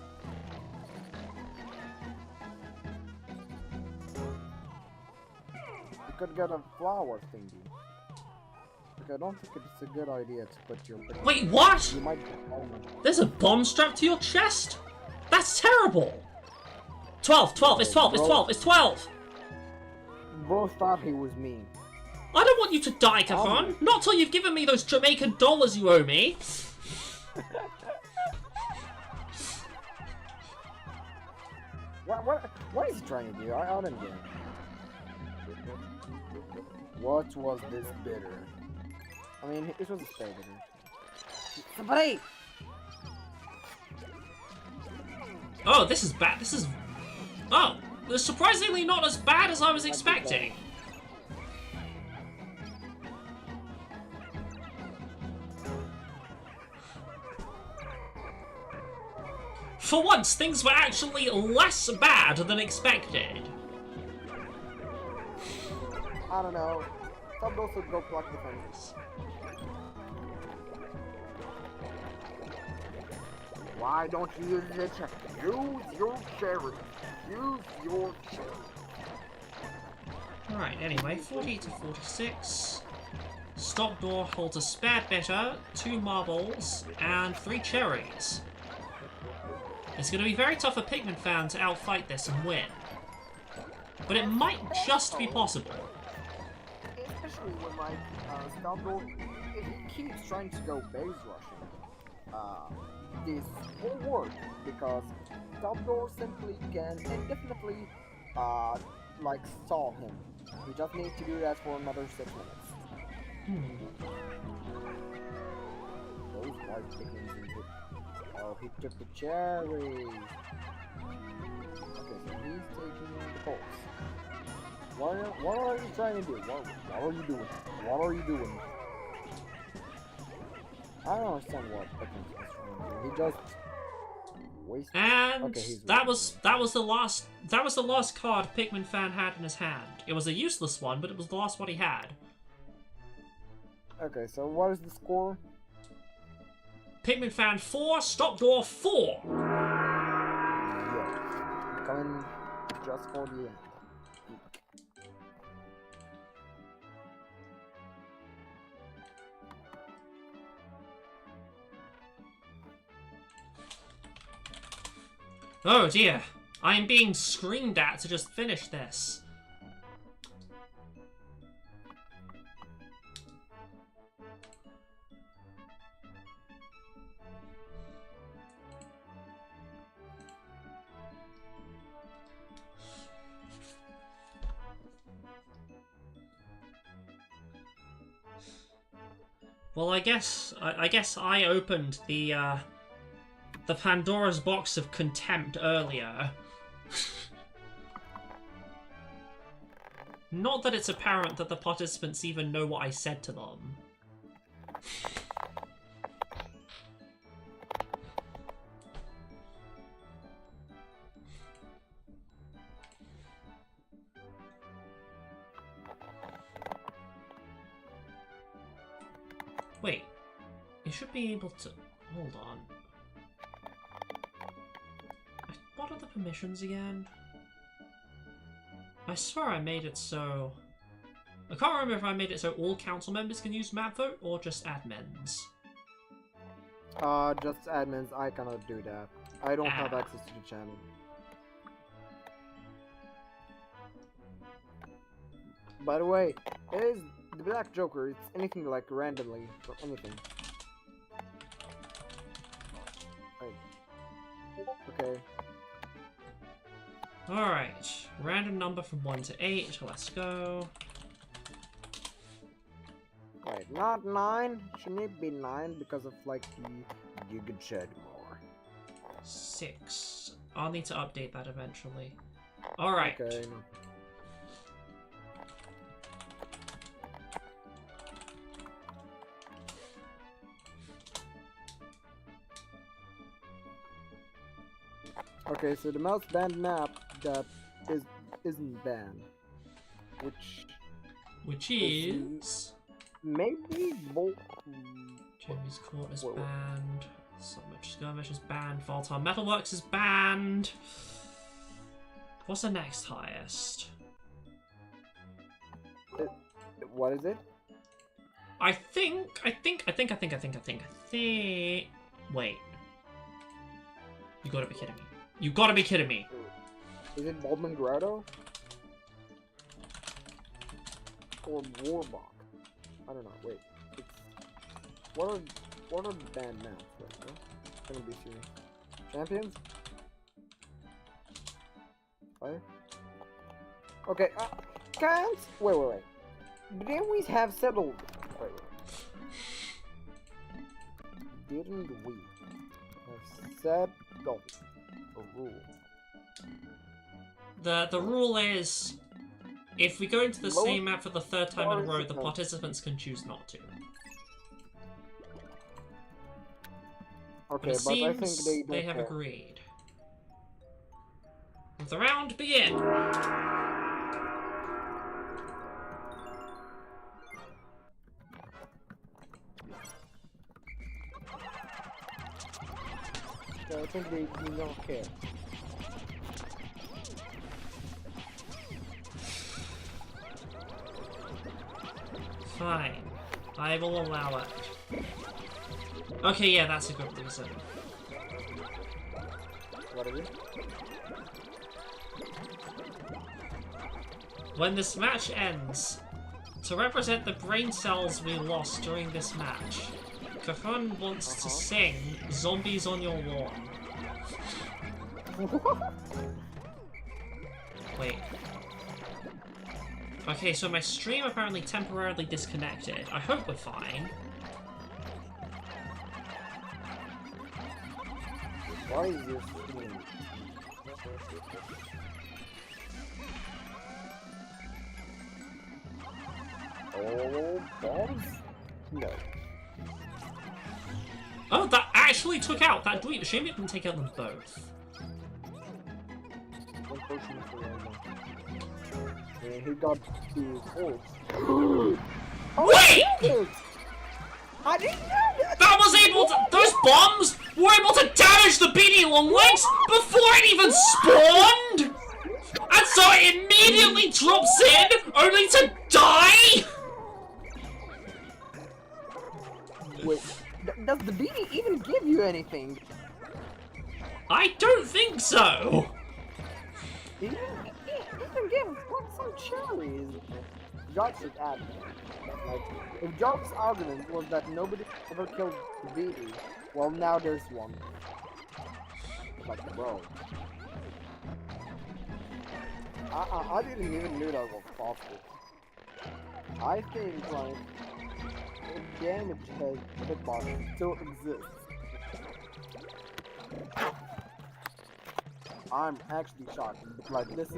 You could get a flower thingy. Like, I don't think it's a good idea to put your... Wait, what? You might... There's a bomb strapped to your chest? That's terrible! 12, it's 12! Bro thought he was mean. I don't want you to die, Kahun! Not till you've given me those Jamaican dollars you owe me! What is he trying to do? I don't get it. What was this bitter? I mean, it was a stay bitter. Somebody! Oh, this is bad. Oh, it's surprisingly not as bad as I was expecting. For once, things were actually less bad than expected. I don't know. Stopdoor should go pluck the fingers. Why don't you use the check? Use your cherry. Use your cherry. Alright, anyway, 40 to 46. Stopdoor holds a spare bitter, 2 marbles, and 3 cherries. It's going to be very tough for Pikmin fan to outfight this and win. But it might just be possible. Especially when, like, Stopdoor, he keeps trying to go base rushing. this won't work because Stopdoor simply can indefinitely like stall him. We just need to do that for another 6 minutes. Those white chickens in the... Oh, he took the cherries. Okay, so he's taking the poles. What are you trying to do? What are you doing? What are you doing? I don't understand what Pikmin is trying to do. He just wasted. And okay, that was the last card Pikmin fan had in his hand. It was a useless one, but it was the last one he had. Okay, so what is the score? Pikmin fan 4, Stopdoor 4. Yeah, coming just for the end. Oh dear, I am being screamed at to just finish this. Well, I guess I opened the Pandora's box of contempt earlier. Not that it's apparent that the participants even know what I said to them. Wait, you should be able to... Hold on. What are the permissions again? I swear I made it so... I can't remember if I made it so all council members can use map vote or just admins. Just admins. I cannot do that. I don't have access to the channel. By the way, it is the Black Joker. It's anything like randomly or anything. Okay. Alright, random number from 1 to 8, let's go. Wait, not 9? Shouldn't it be 9 because of like the you could shed more? 6. I'll need to update that eventually. Alright. Okay. Okay, so the most banned map that isn't banned, which is maybe Jimmy's Court is banned. So much skirmish is banned. Volatile Metalworks is banned. What's the next highest? What is it? I think. Wait. You gotta be kidding me. You gotta be kidding me. Is it Baldman Grotto? Or Warbach? I don't know. Wait. It's... What are the banned maps? Wait, no? It's gonna be serious. Champions? Fire? Okay. Can't. Wait. Didn't we have settled? Wait. Didn't we have settled a rule? The rule is, if we go into the same map for the 3rd time in a row, the participants can choose not to. Okay, but I think they have agreed. Let the round begin! So I think they do not care. Fine. I will allow it. Okay, yeah, that's a good reason. What is it? When this match ends, to represent the brain cells we lost during this match, Cajon wants to sing Zombies on Your Lawn. Wait. Okay, so my stream apparently temporarily disconnected. I hope we're fine. Why is your stream? Oh, bombs? No. Oh, that actually took out that dweeb. Shame it didn't take out them both. Yeah, he got the holes. Wait! I didn't know that! That was able to— those bombs were able to damage the beady longlegs before it even spawned! And so it immediately drops in, only to die? Wait, does the beanie even give you anything? I don't think so! He even give some cherries. Jock's add like, if Jock's argument was that nobody ever killed the beanie, well now there's one. Like, bro. I didn't even know that was possible. I think, like, damage hitbox still exists. I'm actually shocked. Like, this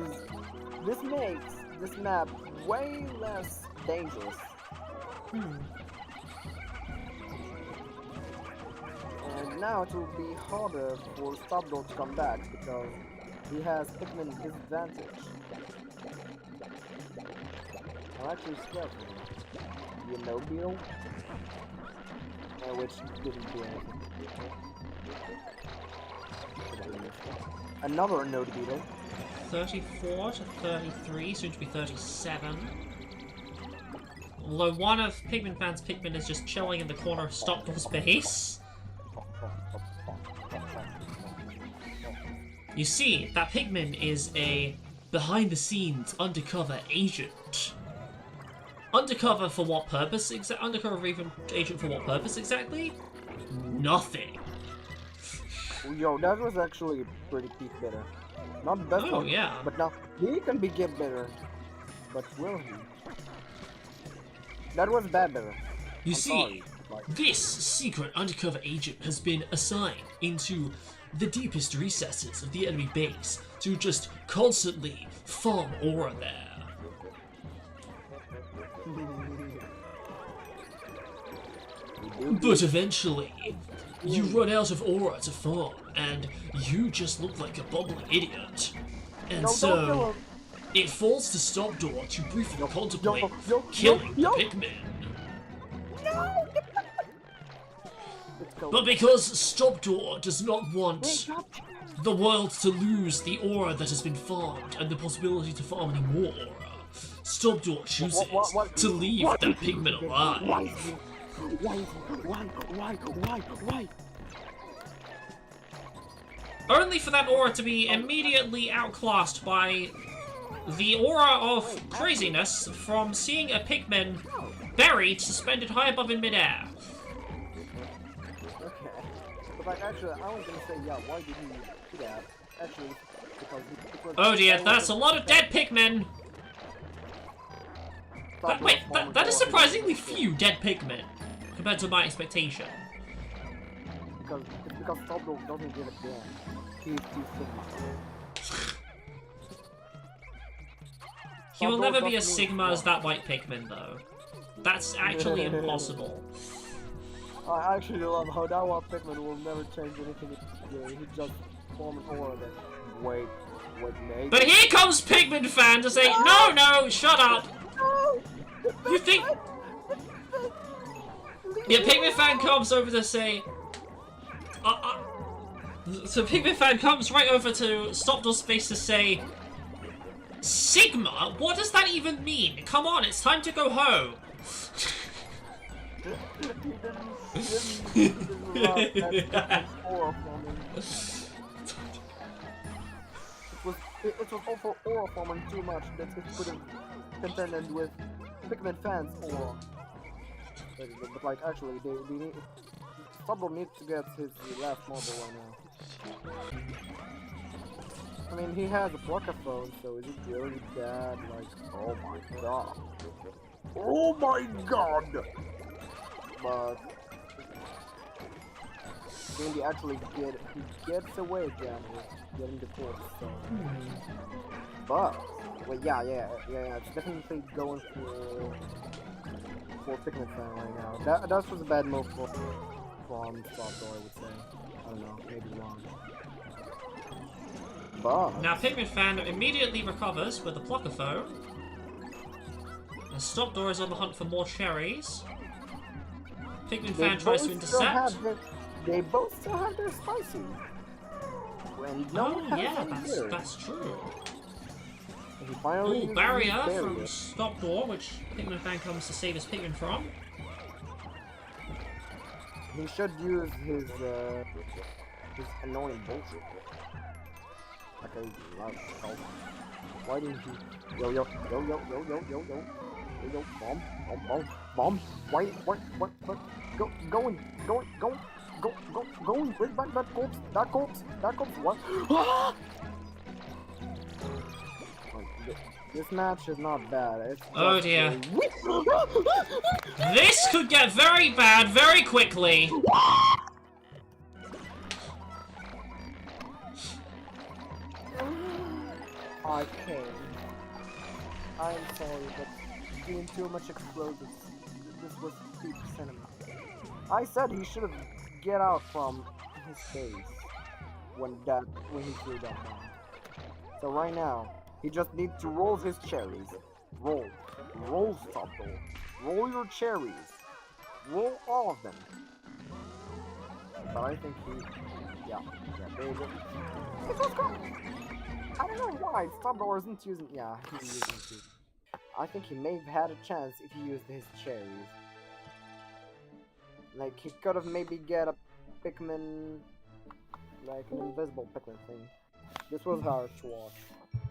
makes this map way less dangerous. And now it will be harder for Stopdoor to come back because he has Pikmin disadvantage. I'm actually scared of him. You know, Beetle? Which didn't do anything. Another node beetle. 34 to 33, soon to be 37. Although one of Pikmin fans' Pikmin is just chilling in the corner of Stopdoor's base. You see, that Pikmin is a behind-the-scenes undercover agent. Undercover for what purpose? Undercover agent for what purpose exactly? Nothing. Yo, that was actually pretty peak better. Not the best one, yeah. but now he can be get better. But will he? That was bad better. You see, this secret undercover agent has been assigned into the deepest recesses of the enemy base to just constantly farm aura there. But eventually, you run out of aura to farm, and you just look like a bumbling idiot. And so, it falls to Stopdoor to briefly contemplate killing the Pikmin. But because Stopdoor does not want the world to lose the aura that has been farmed and the possibility to farm any more aura, Stopdoor chooses to leave that Pikmin alive. Why? Only for that aura to be immediately outclassed by the aura of craziness from seeing a Pikmin buried, suspended high above in midair. Okay. But like, actually, I was gonna say, yeah, why did he do that? Actually, because oh dear, that's a lot of dead Pikmin! Wait, that is surprisingly few dead Pikmin, compared to my expectation. Because Stopdoor doesn't give a damn. He's too Sigma. He will never be as Sigma as that white Pikmin, though. That's actually impossible. I actually love how that one Pikmin will never change anything. He just form an aura that wait, mate. But here comes Pikmin fan to say, no, shut up. No! You think? Yeah, Pikmin fan comes over to say, so Pikmin fan comes right over to Stopdoor's space to say, Sigma? What does that even mean? Come on, it's time to go home. It was all for aura forming too much that it could have contended with Pikmin fans aura. But like actually, Stopdoor needs to get his last model right now. I mean, he has a Plucker phone, so is it really bad? Like, oh my god. Oh my god! But when he actually gets away again with getting the corpse, so. But, well, yeah, it's definitely going for Pikmin fan right now. That was a bad move from Stopdoor, I would say. I don't know, maybe wrong. But Now Pikmin fan immediately recovers with the Plucker phone. And Stopdoor is on the hunt for more cherries. Pikmin fan tries to intercept. They both still have their spicy. When no one has any that's true. Ooh, barrier from Stopdoor, which Pikmin fan comes to save his Pikmin from. He should use his annoying bullshit. Okay, why didn't he? Yo, bomb. Why, what? Going. Where's that corpse? What? This match is not bad. It's oh dear. This could get very bad very quickly. Okay. I'm sorry, but doing too much explosives. This was 3% enough. I said he should have get out from his base when he threw that bomb. So right now, he just needs to roll his cherries. Roll Stopdoor. Roll your cherries. Roll all of them. But I think yeah, baby. It was gone. I don't know why Stopdoor isn't using. Yeah, he's using it. I think he may have had a chance if he used his cherries. Like he could have maybe get a Pikmin, like an invisible Pikmin thing. This was hard to watch.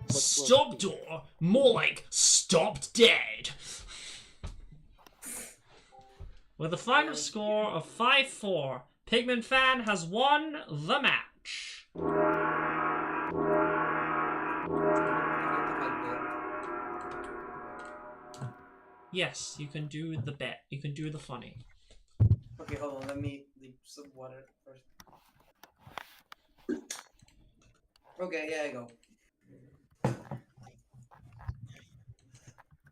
Stopdoor? More like stopped dead. With a final score of 5-4, Pikmin fan has won the match. Yes, you can do the bet. You can do the funny. Okay, hold on. Let me leave some water first. Okay, yeah, I go.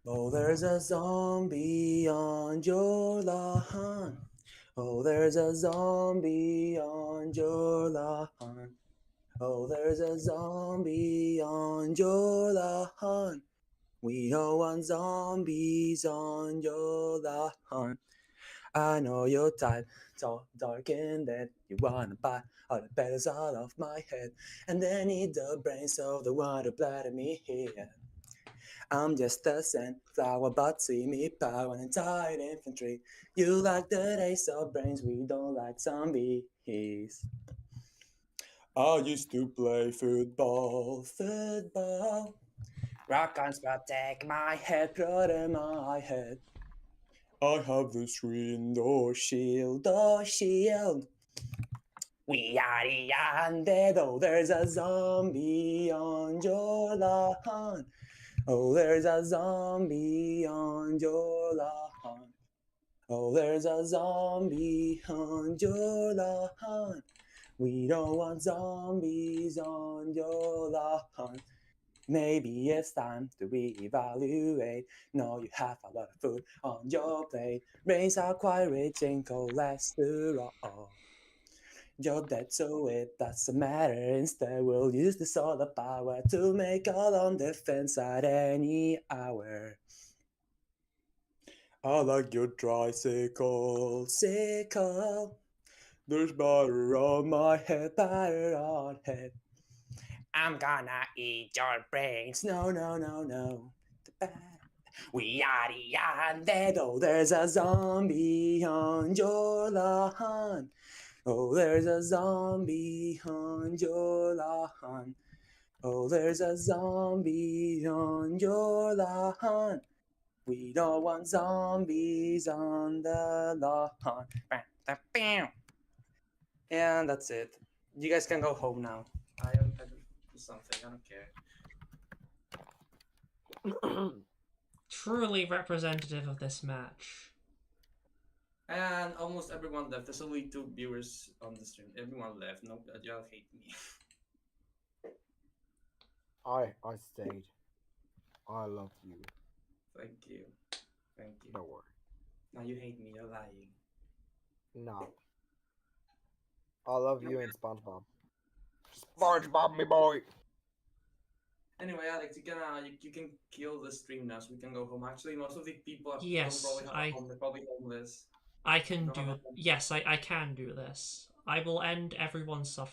Oh, there's a zombie on your lawn. Oh, there's a zombie on your lawn. Oh, there's a zombie on your lawn. We don't want zombies on your lawn. I know you're tired, so dark and dead. You wanna buy all the petals out of my head, and then eat the brains of the one who planted me here. I'm just a sandflower, but see me power and tired infantry. You like the taste of brains, we don't like zombies. I used to play football. Rock on spot, take my head, put in my head. I have the screen door shield, We are the undead, oh, there's a zombie on your lawn. Oh, there's a zombie on your lawn. Oh, there's a zombie on your lawn. We don't want zombies on your lawn. Maybe it's time to reevaluate. No, you have a lot of food on your plate. Brains are quite rich in cholesterol. You're dead, so it doesn't matter. Instead, we'll use the solar power to make all on defense at any hour. I like your tricycle, sickle. There's butter on my head, batter on head. I'm gonna eat your brains. No. We are the undead. Oh, there's a zombie on your lawn. Oh, there's a zombie on your lawn. Oh, there's a zombie on your lawn. We don't want zombies on the lawn. And that's it. You guys can go home now. I don't do something. I don't care. Truly representative of this match. And almost everyone left. There's only 2 viewers on the stream. Everyone left. No, y'all hate me. I stayed. I love you. Thank you. Thank you. Don't worry. Now you hate me. You're lying. No. I love you and SpongeBob. SpongeBob, me boy. Anyway, Alex, you can kill the stream now, so we can go home. Actually, most of the people Yes, don't probably have a home. They're probably homeless. I can do. Yes, I can do this. I will end everyone's suffering.